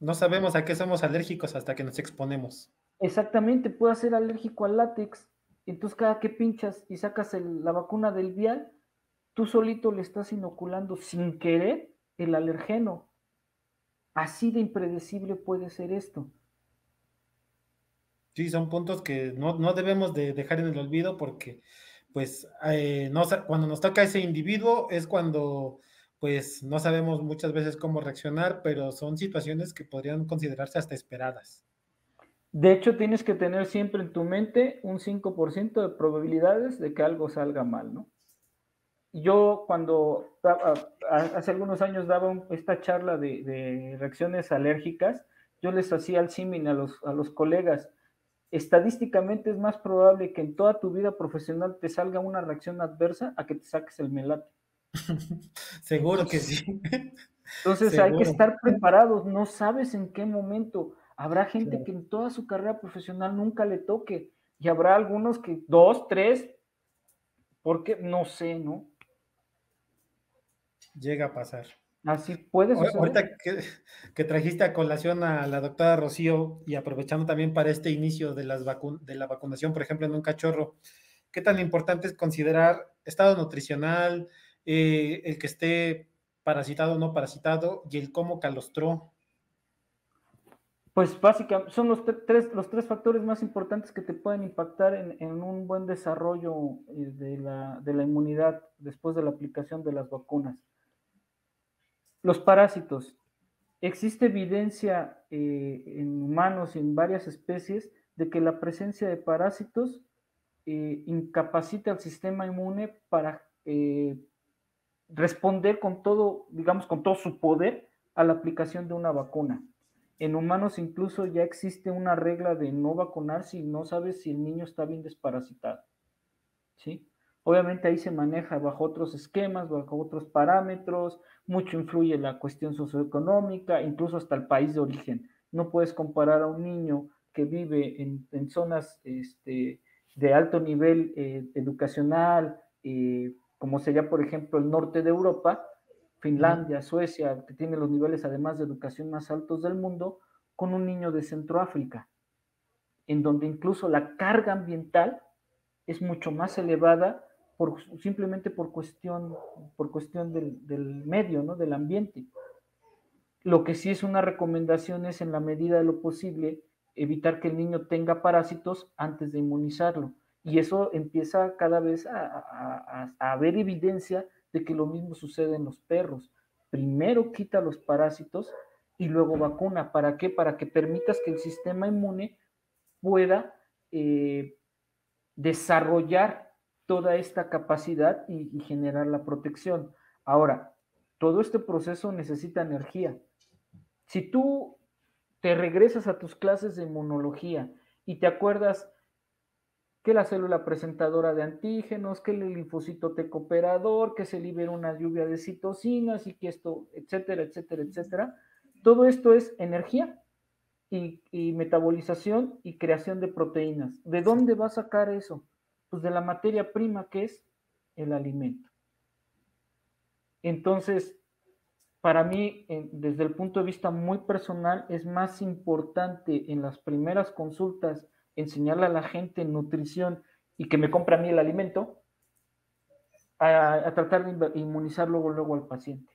[SPEAKER 1] no sabemos a qué somos alérgicos hasta que nos exponemos.
[SPEAKER 2] Exactamente, puede ser alérgico al látex. Entonces, cada que pinchas y sacas la vacuna del vial, tú solito le estás inoculando sin querer el alergeno. Así de impredecible puede ser esto.
[SPEAKER 1] Sí, son puntos que no debemos de dejar en el olvido porque, pues, cuando nos toca ese individuo es cuando, pues, no sabemos muchas veces cómo reaccionar, pero son situaciones que podrían considerarse hasta esperadas.
[SPEAKER 2] De hecho, tienes que tener siempre en tu mente un 5% de probabilidades de que algo salga mal, ¿no? Yo cuando hace algunos años daba esta charla de reacciones alérgicas, yo les hacía el símil a los colegas. Estadísticamente es más probable que en toda tu vida profesional te salga una reacción adversa a que te saques el melate.
[SPEAKER 1] Seguro que sí.
[SPEAKER 2] Entonces hay que estar preparados, no sabes en qué momento. Habrá gente que en toda su carrera profesional nunca le toque y habrá algunos que 2, 3, porque no sé, ¿no?
[SPEAKER 1] Llega a pasar.
[SPEAKER 2] Así puede suceder.
[SPEAKER 1] Ahorita que trajiste a colación a la doctora Rocío y aprovechando también para este inicio de la vacunación, por ejemplo, en un cachorro, ¿qué tan importante es considerar estado nutricional, el que esté parasitado o no parasitado y el cómo calostró?
[SPEAKER 2] Pues básicamente son los tres factores más importantes que te pueden impactar en un buen desarrollo de la inmunidad después de la aplicación de las vacunas. Los parásitos. Existe evidencia en humanos y en varias especies de que la presencia de parásitos incapacita al sistema inmune para responder con todo, digamos, con todo su poder a la aplicación de una vacuna. En humanos incluso ya existe una regla de no vacunar si no sabes si el niño está bien desparasitado. ¿Sí? Obviamente ahí se maneja bajo otros esquemas, bajo otros parámetros, mucho influye la cuestión socioeconómica, incluso hasta el país de origen. No puedes comparar a un niño que vive en zonas de alto nivel educacional, como sería, por ejemplo, el norte de Europa, Finlandia, Suecia, que tiene los niveles además de educación más altos del mundo, con un niño de Centroáfrica, en donde incluso la carga ambiental es mucho más elevada simplemente por cuestión del medio, ¿no? Del ambiente. Lo que sí es una recomendación es, en la medida de lo posible, evitar que el niño tenga parásitos antes de inmunizarlo. Y eso empieza cada vez a haber evidencia de que lo mismo sucede en los perros. Primero quita los parásitos y luego vacuna. ¿Para qué? Para que permitas que el sistema inmune pueda desarrollar toda esta capacidad y generar la protección. Ahora, todo este proceso necesita energía. Si tú te regresas a tus clases de inmunología y te acuerdas que la célula presentadora de antígenos, que el linfocito T cooperador, que se libera una lluvia de citocinas y que esto, etcétera, etcétera, etcétera, todo esto es energía y metabolización y creación de proteínas. ¿De dónde va a sacar eso? Pues de la materia prima, que es el alimento. Entonces, para mí, desde el punto de vista muy personal, es más importante en las primeras consultas enseñarle a la gente nutrición y que me compre a mí el alimento, a tratar de inmunizar luego al paciente.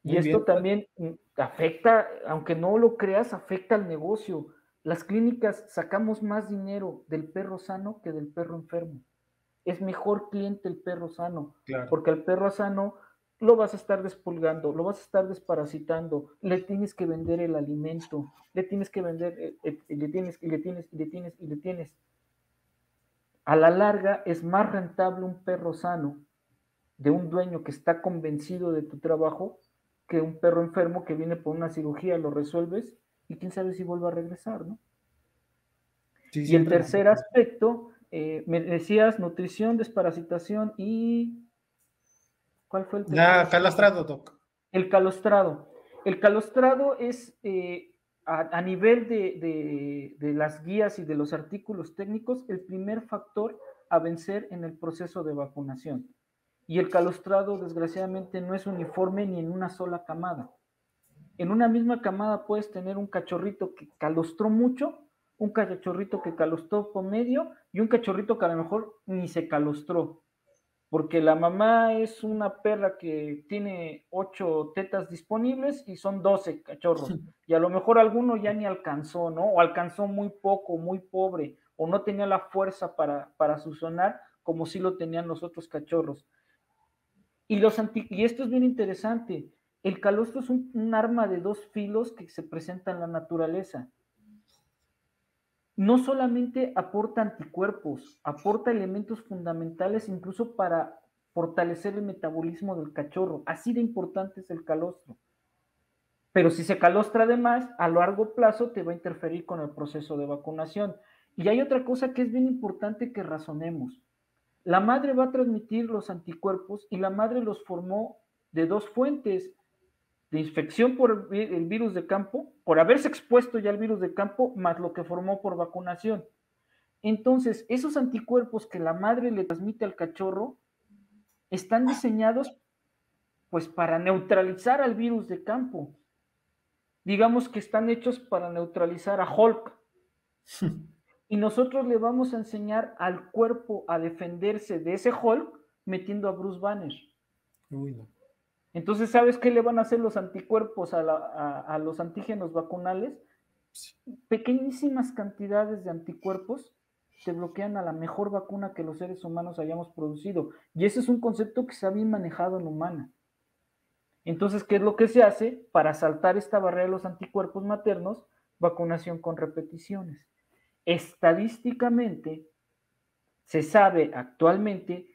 [SPEAKER 2] Y esto también afecta, aunque no lo creas, afecta al negocio. Las clínicas sacamos más dinero del perro sano que del perro enfermo. Es mejor cliente el perro sano,
[SPEAKER 1] claro,
[SPEAKER 2] porque al perro sano lo vas a estar despulgando, lo vas a estar desparasitando, le tienes que vender el alimento, le tienes que vender, le tienes. A la larga es más rentable un perro sano de un dueño que está convencido de tu trabajo que un perro enfermo que viene por una cirugía, lo resuelves y quién sabe si vuelve a regresar, ¿no?
[SPEAKER 1] Sí,
[SPEAKER 2] y el tercer aspecto, me decías nutrición, desparasitación y... ¿Cuál fue el tercer
[SPEAKER 1] aspecto? Calostrado, Doc.
[SPEAKER 2] El calostrado. El calostrado es, a nivel de las guías y de los artículos técnicos, el primer factor a vencer en el proceso de vacunación. Y el calostrado, desgraciadamente, no es uniforme ni en una sola camada. En una misma camada puedes tener un cachorrito que calostró mucho, un cachorrito que calostró promedio y un cachorrito que a lo mejor ni se calostró, porque la mamá es una perra que tiene 8 tetas disponibles y son 12 cachorros, y a lo mejor alguno ya ni alcanzó, ¿no? O alcanzó muy poco, muy pobre, o no tenía la fuerza para succionar como sí lo tenían los otros cachorros. Y esto es bien interesante, el calostro es un arma de dos filos que se presenta en la naturaleza. No solamente aporta anticuerpos, aporta elementos fundamentales incluso para fortalecer el metabolismo del cachorro. Así de importante es el calostro. Pero si se calostra de más, a largo plazo te va a interferir con el proceso de vacunación. Y hay otra cosa que es bien importante que razonemos. La madre va a transmitir los anticuerpos y la madre los formó de dos fuentes: de infección por el virus de campo, por haberse expuesto ya al virus de campo, más lo que formó por vacunación. Entonces, esos anticuerpos que la madre le transmite al cachorro están diseñados pues para neutralizar al virus de campo. Digamos que están hechos para neutralizar a Hulk. Y nosotros le vamos a enseñar al cuerpo a defenderse de ese Hulk metiendo a Bruce Banner.
[SPEAKER 1] Uy, no.
[SPEAKER 2] Entonces, ¿sabes qué le van a hacer los anticuerpos a los antígenos vacunales? Pequeñísimas cantidades de anticuerpos te bloquean a la mejor vacuna que los seres humanos hayamos producido. Y ese es un concepto que se ha bien manejado en humana. Entonces, ¿qué es lo que se hace para saltar esta barrera de los anticuerpos maternos? Vacunación con repeticiones. Estadísticamente, se sabe actualmente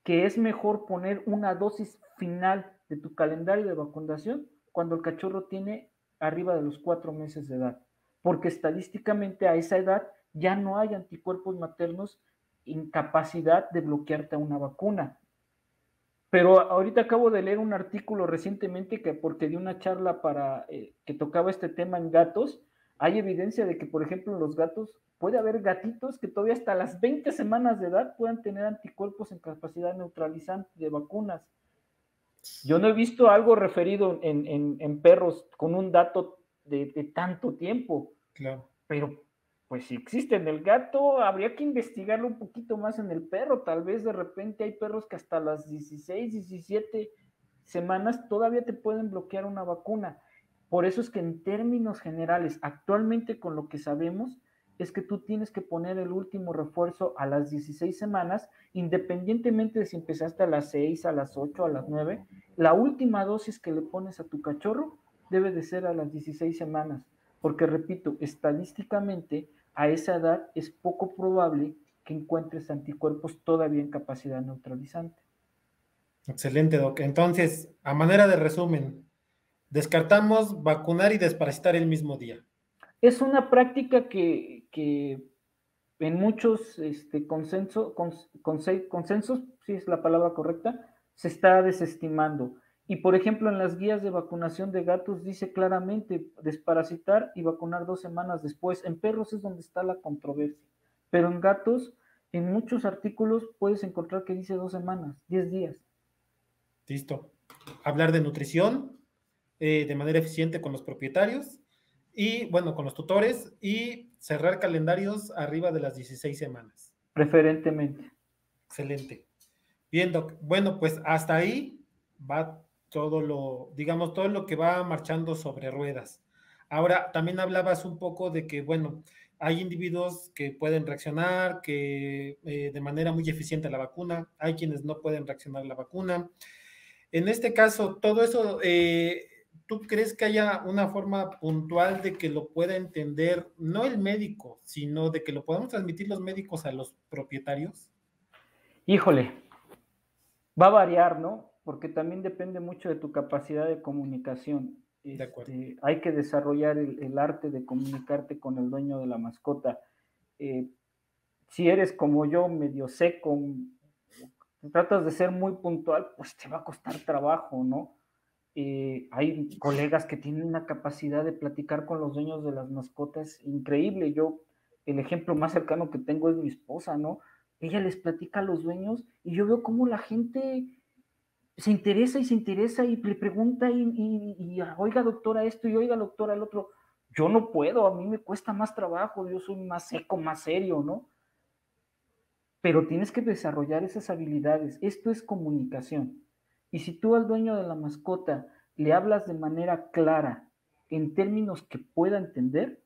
[SPEAKER 2] que es mejor poner una dosis final de tu calendario de vacunación cuando el cachorro tiene arriba de los 4 meses de edad, porque estadísticamente a esa edad ya no hay anticuerpos maternos en capacidad de bloquearte a una vacuna. Pero ahorita acabo de leer un artículo recientemente porque di una charla que tocaba este tema en gatos. Hay evidencia de que, por ejemplo, los gatos puede haber gatitos que todavía hasta las 20 semanas de edad puedan tener anticuerpos en capacidad neutralizante de vacunas. Yo no he visto algo referido en perros con un dato de tanto tiempo.
[SPEAKER 1] Claro.
[SPEAKER 2] Pero, pues si existe en el gato, habría que investigarlo un poquito más en el perro. Tal vez de repente hay perros que hasta las 16, 17 semanas todavía te pueden bloquear una vacuna. Por eso es que en términos generales, actualmente con lo que sabemos, es que tú tienes que poner el último refuerzo a las 16 semanas, independientemente de si empezaste a las 6, a las 8, a las 9. La última dosis que le pones a tu cachorro debe de ser a las 16 semanas, porque repito, estadísticamente a esa edad es poco probable que encuentres anticuerpos todavía en capacidad neutralizante.
[SPEAKER 1] Excelente, Doc. Entonces, a manera de resumen, descartamos vacunar y desparasitar el mismo día.
[SPEAKER 2] Es una práctica que en muchos consensos, si es la palabra correcta, se está desestimando. Y por ejemplo, en las guías de vacunación de gatos dice claramente desparasitar y vacunar 2 semanas después. En perros es donde está la controversia. Pero en gatos, en muchos artículos puedes encontrar que dice 2 semanas, 10 días.
[SPEAKER 1] Listo. Hablar de nutrición de manera eficiente con los propietarios y, bueno, con los tutores y cerrar calendarios arriba de las 16 semanas.
[SPEAKER 2] Preferentemente.
[SPEAKER 1] Excelente. Bien, Doc. Bueno, pues hasta ahí va todo lo, digamos, todo lo que va marchando sobre ruedas. Ahora, también hablabas un poco de que, bueno, hay individuos que pueden reaccionar que de manera muy eficiente a la vacuna, hay quienes no pueden reaccionar a la vacuna. En este caso, todo eso, ¿tú crees que haya una forma puntual de que lo pueda entender, no el médico, sino de que lo podamos transmitir los médicos a los propietarios?
[SPEAKER 2] Híjole, va a variar, ¿no? Porque también depende mucho de tu capacidad de comunicación.
[SPEAKER 1] De acuerdo.
[SPEAKER 2] Hay que desarrollar el arte de comunicarte con el dueño de la mascota. Si eres como yo, medio seco, tratas de ser muy puntual, pues te va a costar trabajo, ¿no? Hay colegas que tienen una capacidad de platicar con los dueños de las mascotas increíble. Yo, el ejemplo más cercano que tengo es mi esposa, ¿no? Ella les platica a los dueños y yo veo cómo la gente se interesa y se interesa y le pregunta oiga doctora esto y oiga doctora el otro. Yo no puedo, a mí me cuesta más trabajo, yo soy más seco, más serio, ¿no? Pero tienes que desarrollar esas habilidades. Esto es comunicación. Y si tú al dueño de la mascota le hablas de manera clara, en términos que pueda entender,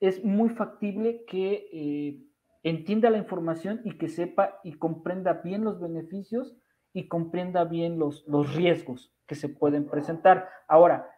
[SPEAKER 2] es muy factible que entienda la información y que sepa y comprenda bien los beneficios y comprenda bien los riesgos que se pueden presentar. Ahora,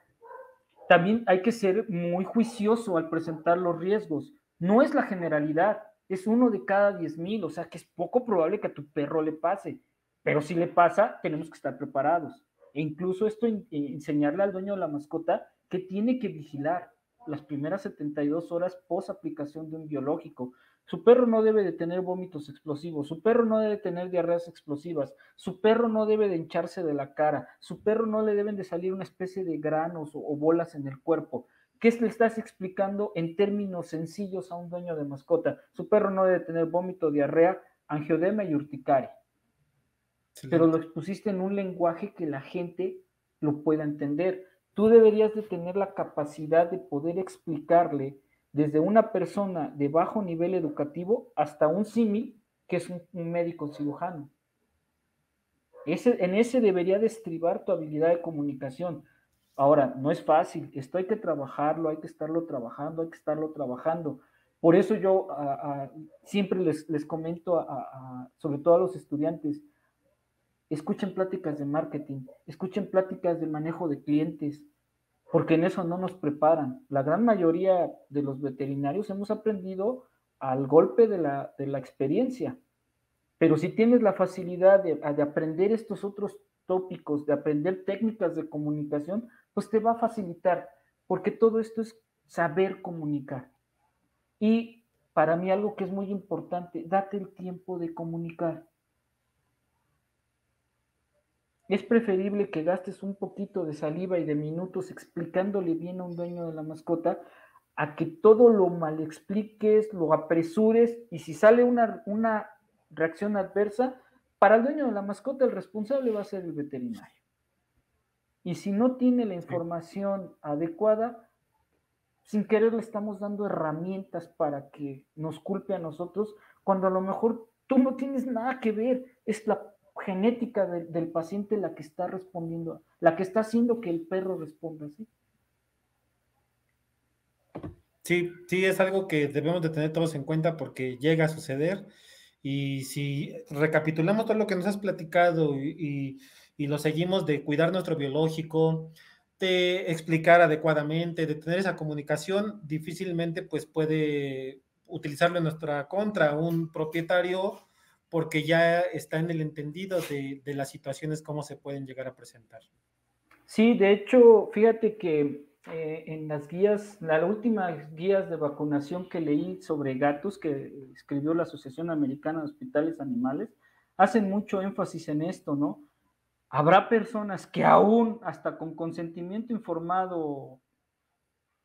[SPEAKER 2] también hay que ser muy juicioso al presentar los riesgos. No es la generalidad, es 1 de cada 10,000, o sea que es poco probable que a tu perro le pase, pero si le pasa, tenemos que estar preparados. E incluso esto enseñarle al dueño de la mascota que tiene que vigilar las primeras 72 horas post aplicación de un biológico. Su perro no debe de tener vómitos explosivos, su perro no debe tener diarreas explosivas, su perro no debe de hincharse de la cara, su perro no le deben de salir una especie de granos o bolas en el cuerpo. ¿Qué le estás explicando en términos sencillos a un dueño de mascota? Su perro no debe tener vómito, diarrea, angioedema y urticaria. Pero lo expusiste en un lenguaje que la gente lo pueda entender. Tú deberías de tener la capacidad de poder explicarle desde una persona de bajo nivel educativo hasta un símil que es un médico cirujano. En ese debería de estribar tu habilidad de comunicación. Ahora, no es fácil, esto hay que trabajarlo, hay que estarlo trabajando, hay que estarlo trabajando. Por eso yo siempre les comento, sobre todo a los estudiantes, escuchen pláticas de marketing, escuchen pláticas de manejo de clientes, porque en eso no nos preparan. La gran mayoría de los veterinarios hemos aprendido al golpe de la experiencia, pero si tienes la facilidad de aprender estos otros tópicos, de aprender técnicas de comunicación, pues te va a facilitar, porque todo esto es saber comunicar. Y para mí algo que es muy importante, date el tiempo de comunicar. Es preferible que gastes un poquito de saliva y de minutos explicándole bien a un dueño de la mascota a que todo lo mal expliques, lo apresures, y si sale una reacción adversa, para el dueño de la mascota el responsable va a ser el veterinario. Y si no tiene la información adecuada, sin querer le estamos dando herramientas para que nos culpe a nosotros, cuando a lo mejor tú no tienes nada que ver, es la genética del paciente la que está respondiendo, la que está haciendo que el perro responda así.
[SPEAKER 1] Sí, sí, es algo que debemos de tener todos en cuenta porque llega a suceder. Y si recapitulamos todo lo que nos has platicado y lo seguimos de cuidar nuestro biológico, de explicar adecuadamente, de tener esa comunicación, difícilmente pues puede utilizarlo en nuestra contra un propietario porque ya está en el entendido de las situaciones, cómo se pueden llegar a presentar.
[SPEAKER 2] Sí, de hecho, fíjate que en las guías, las últimas guías de vacunación que leí sobre gatos que escribió la Asociación Americana de Hospitales Animales, hacen mucho énfasis en esto, ¿no? Habrá personas que aún, hasta con consentimiento informado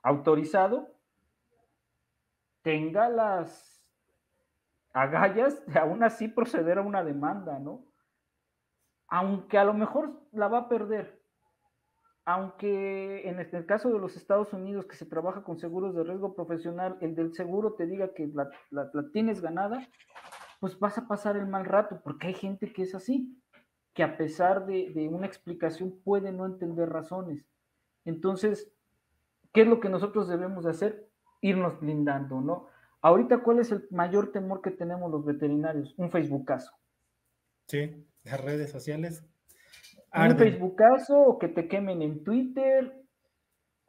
[SPEAKER 2] autorizado, tenga las agallas de aún así proceder a una demanda, ¿no? Aunque a lo mejor la va a perder, aunque en el caso de los Estados Unidos, que se trabaja con seguros de riesgo profesional, el del seguro te diga que la tienes ganada, pues vas a pasar el mal rato, porque hay gente que es así, que a pesar de una explicación puede no entender razones. Entonces, ¿qué es lo que nosotros debemos de hacer? Irnos blindando, ¿no? Ahorita, ¿cuál es el mayor temor que tenemos los veterinarios? Un Facebookazo.
[SPEAKER 1] Sí, las redes sociales
[SPEAKER 2] Un
[SPEAKER 1] arden.
[SPEAKER 2] Facebookazo o que te quemen en Twitter,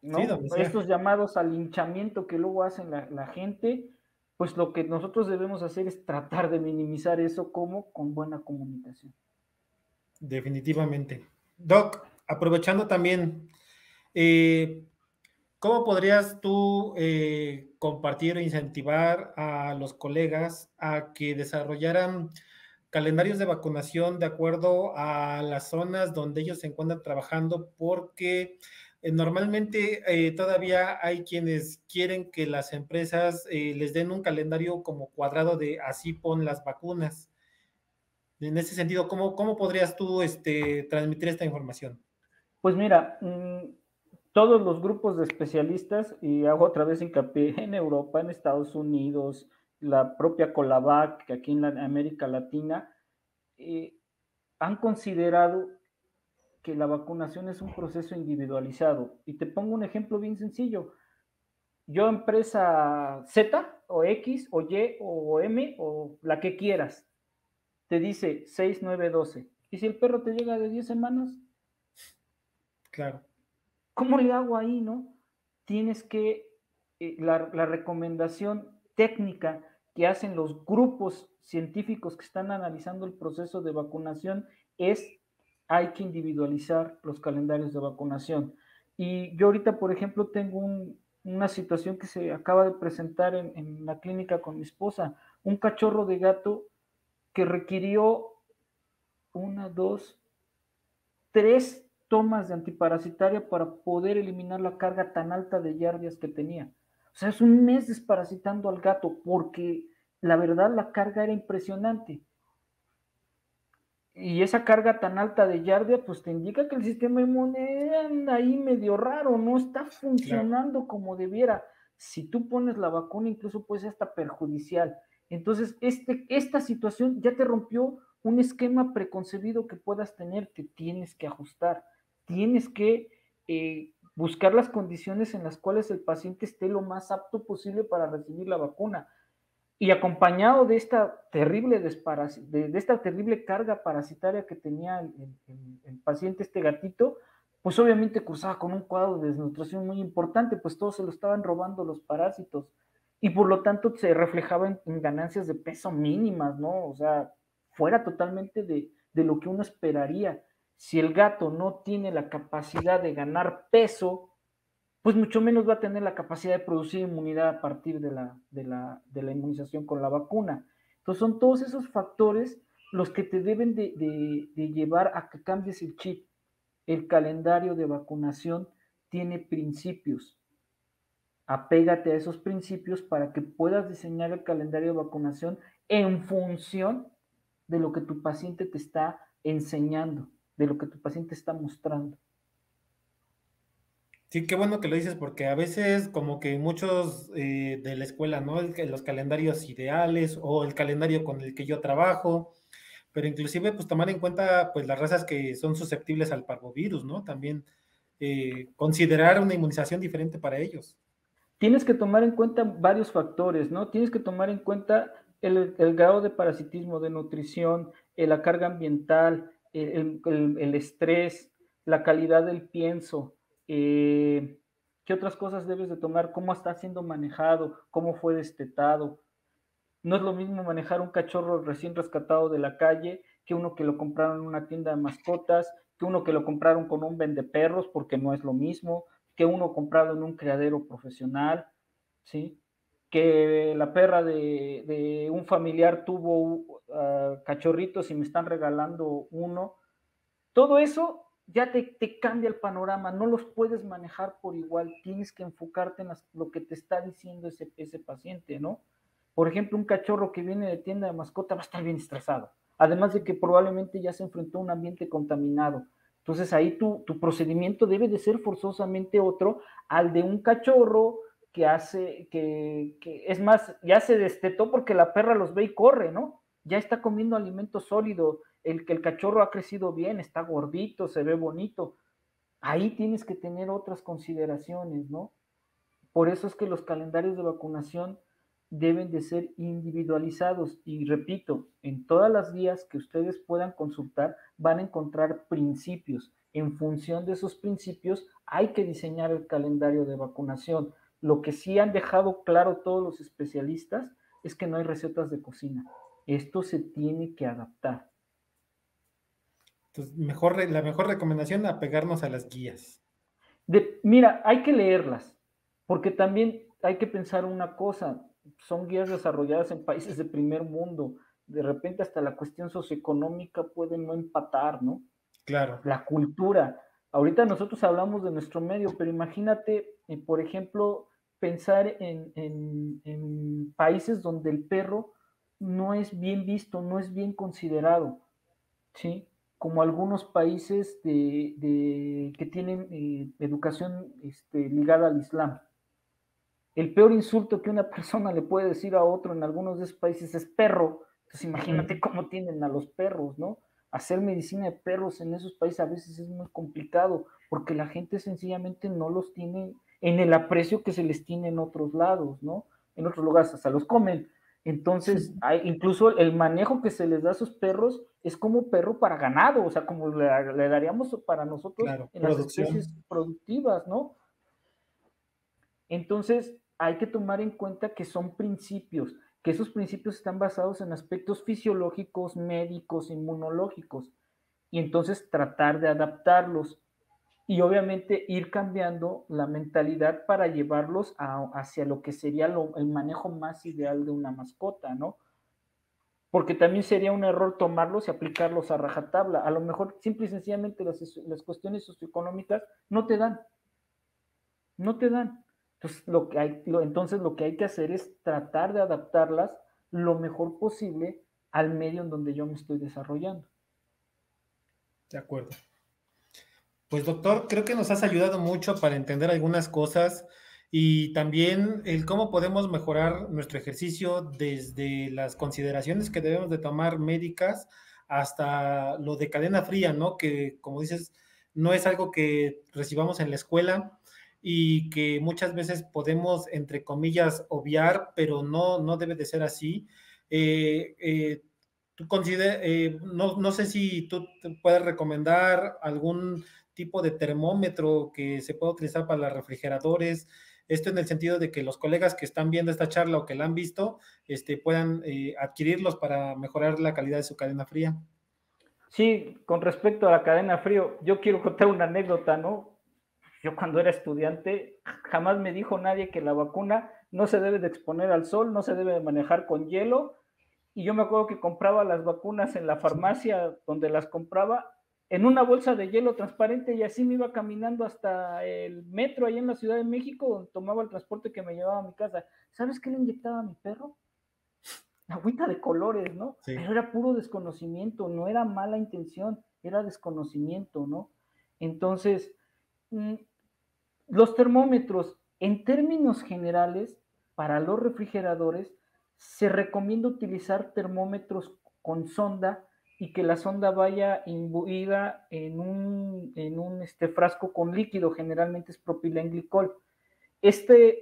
[SPEAKER 1] Sí,
[SPEAKER 2] ¿no?
[SPEAKER 1] donde sea.
[SPEAKER 2] Estos llamados al linchamiento que luego hacen la gente, pues lo que nosotros debemos hacer es tratar de minimizar eso como con buena comunicación.
[SPEAKER 1] Definitivamente. Doc, aprovechando también, eh, ¿cómo podrías tú compartir o incentivar a los colegas a que desarrollaran calendarios de vacunación de acuerdo a las zonas donde ellos se encuentran trabajando? Porque normalmente todavía hay quienes quieren que las empresas les den un calendario como cuadrado de así pon las vacunas. En ese sentido, ¿cómo podrías tú transmitir esta información?
[SPEAKER 2] Pues mira, todos los grupos de especialistas, y hago otra vez hincapié en Europa, en Estados Unidos, la propia Colavac, que aquí en América Latina, eh, han considerado que la vacunación es un proceso individualizado. Y te pongo un ejemplo bien sencillo. Yo, empresa Z, o X, o Y, o M, o la que quieras, te dice 6, 9, 12. ¿Y si el perro te llega de 10 semanas?
[SPEAKER 1] Claro.
[SPEAKER 2] ¿Cómo le hago ahí, no? Tienes que, la recomendación técnica que hacen los grupos científicos que están analizando el proceso de vacunación es, hay que individualizar los calendarios de vacunación. Y yo ahorita, por ejemplo, tengo una situación que se acaba de presentar en la clínica con mi esposa, un cachorro de gato que requirió una, dos, tres tomas de antiparasitaria para poder eliminar la carga tan alta de yardias que tenía. O sea, es un mes desparasitando al gato porque la verdad la carga era impresionante. Y esa carga tan alta de yardia, pues te indica que el sistema inmune anda ahí medio raro, no está
[SPEAKER 1] Claro.
[SPEAKER 2] funcionando como debiera. Si tú pones la vacuna, incluso puede ser hasta perjudicial. Entonces, esta situación ya te rompió un esquema preconcebido que puedas tener, te tienes que ajustar, tienes que buscar las condiciones en las cuales el paciente esté lo más apto posible para recibir la vacuna. Y acompañado de esta terrible, de esta terrible carga parasitaria que tenía el paciente, este gatito, pues obviamente cursaba con un cuadro de desnutrición muy importante, pues todos se lo estaban robando los parásitos. Y por lo tanto se reflejaba en ganancias de peso mínimas, ¿no? O sea, fuera totalmente de lo que uno esperaría. Si el gato no tiene la capacidad de ganar peso, pues mucho menos va a tener la capacidad de producir inmunidad a partir de la inmunización con la vacuna. Entonces son todos esos factores los que te deben de llevar a que cambies el chip. El calendario de vacunación tiene principios. Apégate a esos principios para que puedas diseñar el calendario de vacunación en función de lo que tu paciente te está enseñando, de lo que tu paciente está mostrando.
[SPEAKER 1] Sí, qué bueno que lo dices, porque a veces como que muchos de la escuela, ¿no? Los calendarios ideales o el calendario con el que yo trabajo, pero inclusive pues tomar en cuenta pues las razas que son susceptibles al parvovirus, ¿no? También considerar una inmunización diferente para ellos.
[SPEAKER 2] Tienes que tomar en cuenta varios factores, ¿no? Tienes que tomar en cuenta el grado de parasitismo, de nutrición, la carga ambiental, el estrés, la calidad del pienso, qué otras cosas debes de tomar, cómo está siendo manejado, cómo fue destetado. No es lo mismo manejar un cachorro recién rescatado de la calle que uno que lo compraron en una tienda de mascotas, que uno que lo compraron con un vendeperros, porque no es lo mismo, que uno comprado en un criadero profesional, ¿sí? Que la perra de un familiar tuvo cachorritos y me están regalando uno. Todo eso ya te cambia el panorama, no los puedes manejar por igual, tienes que enfocarte en lo que te está diciendo ese paciente, ¿no? Por ejemplo, un cachorro que viene de tienda de mascota va a estar bien estresado, además de que probablemente ya se enfrentó a un ambiente contaminado. Entonces ahí tu procedimiento debe de ser forzosamente otro al de un cachorro que hace, que es más, ya se destetó porque la perra los ve y corre, ¿no? Ya está comiendo alimento sólido, el cachorro ha crecido bien, está gordito, se ve bonito. Ahí tienes que tener otras consideraciones, ¿no? Por eso es que los calendarios de vacunación deben de ser individualizados y repito, en todas las guías que ustedes puedan consultar van a encontrar principios. En función de esos principios hay que diseñar el calendario de vacunación. Lo que sí han dejado claro todos los especialistas es que no hay recetas de cocina. Esto se tiene que adaptar.
[SPEAKER 1] Entonces, la mejor recomendación, apegarnos a las guías.
[SPEAKER 2] Mira, hay que leerlas, porque también hay que pensar una cosa, son guías desarrolladas en países de primer mundo, de repente hasta la cuestión socioeconómica puede no empatar, ¿no?
[SPEAKER 1] Claro.
[SPEAKER 2] La cultura. Ahorita nosotros hablamos de nuestro medio, pero imagínate, por ejemplo, pensar en países donde el perro no es bien visto, no es bien considerado, ¿sí? Como algunos países que tienen educación ligada al Islam. El peor insulto que una persona le puede decir a otro en algunos de esos países es perro. Entonces imagínate cómo tienen a los perros, ¿no? Hacer medicina de perros en esos países a veces es muy complicado porque la gente sencillamente no los tiene en el aprecio que se les tiene en otros lados, ¿no? En otros lugares hasta los comen. Entonces, incluso el manejo que se les da a sus perros es como perro para ganado, o sea, como le daríamos para nosotros
[SPEAKER 1] Claro,
[SPEAKER 2] en las especies
[SPEAKER 1] producción.
[SPEAKER 2] productivas, ¿no? Entonces, hay que tomar en cuenta que son principios, que esos principios están basados en aspectos fisiológicos, médicos, inmunológicos, y entonces tratar de adaptarlos y obviamente ir cambiando la mentalidad para llevarlos hacia lo que sería el manejo más ideal de una mascota, ¿no? Porque también sería un error tomarlos y aplicarlos a rajatabla. A lo mejor simple y sencillamente las cuestiones socioeconómicas no te dan, no te dan. Entonces lo que hay que hacer es tratar de adaptarlas lo mejor posible al medio en donde yo me estoy desarrollando.
[SPEAKER 1] De acuerdo. Pues doctor, creo que nos has ayudado mucho para entender algunas cosas y también el cómo podemos mejorar nuestro ejercicio desde las consideraciones que debemos de tomar médicas hasta lo de cadena fría, ¿no? Que como dices, no es algo que recibamos en la escuela y que muchas veces podemos, entre comillas, obviar, pero no debe de ser así. No sé si tú te puedes recomendar algún tipo de termómetro que se pueda utilizar para los refrigeradores. Esto en el sentido de que los colegas que están viendo esta charla o que la han visto, puedan adquirirlos para mejorar la calidad de su cadena fría.
[SPEAKER 2] Sí, con respecto a la cadena frío, yo quiero contar una anécdota, ¿no? Yo cuando era estudiante, jamás me dijo nadie que la vacuna no se debe de exponer al sol, no se debe de manejar con hielo. Y yo me acuerdo que compraba las vacunas en la farmacia donde las compraba, en una bolsa de hielo transparente, y así me iba caminando hasta el metro ahí en la Ciudad de México, donde tomaba el transporte que me llevaba a mi casa. ¿Sabes qué le inyectaba a mi perro? Agüita de colores, ¿no?
[SPEAKER 1] Sí.
[SPEAKER 2] Pero era puro desconocimiento, no era mala intención, era desconocimiento, ¿no? Entonces, los termómetros, en términos generales, para los refrigeradores, se recomienda utilizar termómetros con sonda y que la sonda vaya imbuida en un frasco con líquido, generalmente es propilenglicol.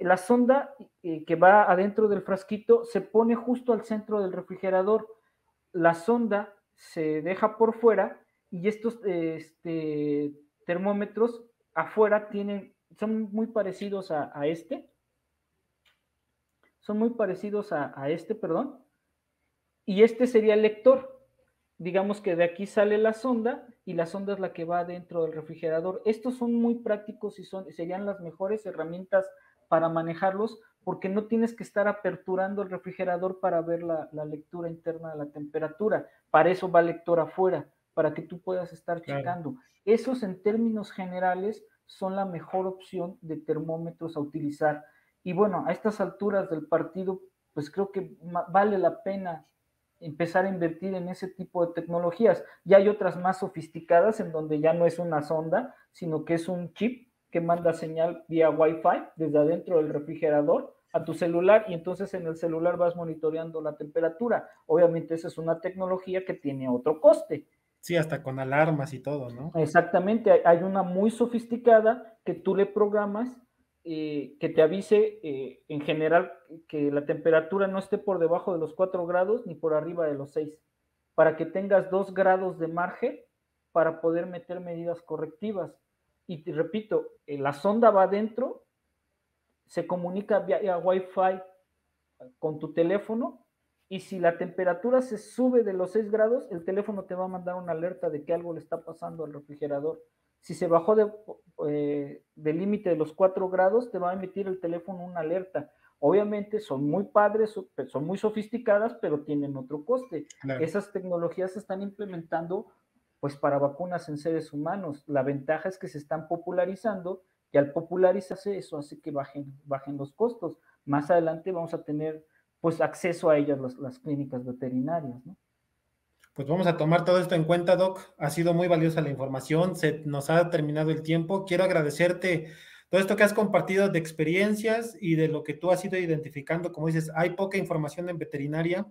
[SPEAKER 2] La sonda que va adentro del frasquito se pone justo al centro del refrigerador. La sonda se deja por fuera y estos termómetros afuera son muy parecidos a este. Son muy parecidos a este, perdón. Y este sería el lector. Digamos que de aquí sale la sonda y la sonda es la que va dentro del refrigerador. Estos son muy prácticos y serían las mejores herramientas para manejarlos porque no tienes que estar aperturando el refrigerador para ver la lectura interna de la temperatura. Para eso va el lector afuera, para que tú puedas estar checando. Esos en términos generales son la mejor opción de termómetros a utilizar. Y bueno, a estas alturas del partido, pues creo que vale la pena empezar a invertir en ese tipo de tecnologías. Ya hay otras más sofisticadas en donde ya no es una sonda, sino que es un chip que manda señal vía Wi-Fi desde adentro del refrigerador a tu celular y entonces en el celular vas monitoreando la temperatura. Obviamente esa es una tecnología que tiene otro coste.
[SPEAKER 1] Sí, hasta con alarmas y todo, ¿no?
[SPEAKER 2] Exactamente, hay una muy sofisticada que tú le programas que te avise en general que la temperatura no esté por debajo de los 4 grados ni por arriba de los 6, para que tengas 2 grados de margen para poder meter medidas correctivas. Y te repito, la sonda va adentro, se comunica vía Wi-Fi con tu teléfono y si la temperatura se sube de los 6 grados, el teléfono te va a mandar una alerta de que algo le está pasando al refrigerador. Si se bajó del límite de los 4 grados, te va a emitir el teléfono una alerta. Obviamente son muy padres, son muy sofisticadas, pero tienen otro coste. Claro. Esas tecnologías se están implementando pues para vacunas en seres humanos. La ventaja es que se están popularizando y al popularizarse eso hace que bajen los costos. Más adelante vamos a tener pues acceso a ellas las clínicas veterinarias, ¿no?
[SPEAKER 1] Pues vamos a tomar todo esto en cuenta, Doc. Ha sido muy valiosa la información, se nos ha terminado el tiempo. Quiero agradecerte todo esto que has compartido de experiencias y de lo que tú has ido identificando. Como dices, hay poca información en veterinaria,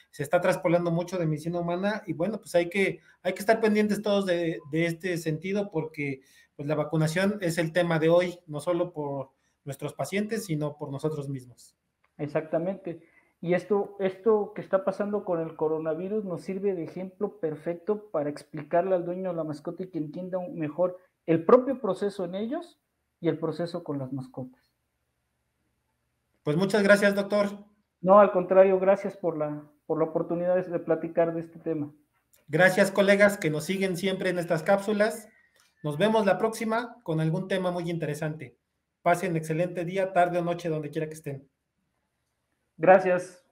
[SPEAKER 1] se está traspolando mucho de medicina humana y bueno, pues hay que estar pendientes todos de este sentido porque pues la vacunación es el tema de hoy, no solo por nuestros pacientes, sino por nosotros mismos.
[SPEAKER 2] Exactamente. Y esto que está pasando con el coronavirus nos sirve de ejemplo perfecto para explicarle al dueño de la mascota y que entienda mejor el propio proceso en ellos y el proceso con las mascotas.
[SPEAKER 1] Pues muchas gracias, doctor.
[SPEAKER 2] No, al contrario, gracias por la oportunidad de platicar de este tema.
[SPEAKER 1] Gracias, colegas, que nos siguen siempre en estas cápsulas. Nos vemos la próxima con algún tema muy interesante. Pasen excelente día, tarde o noche, donde quiera que estén.
[SPEAKER 2] Gracias.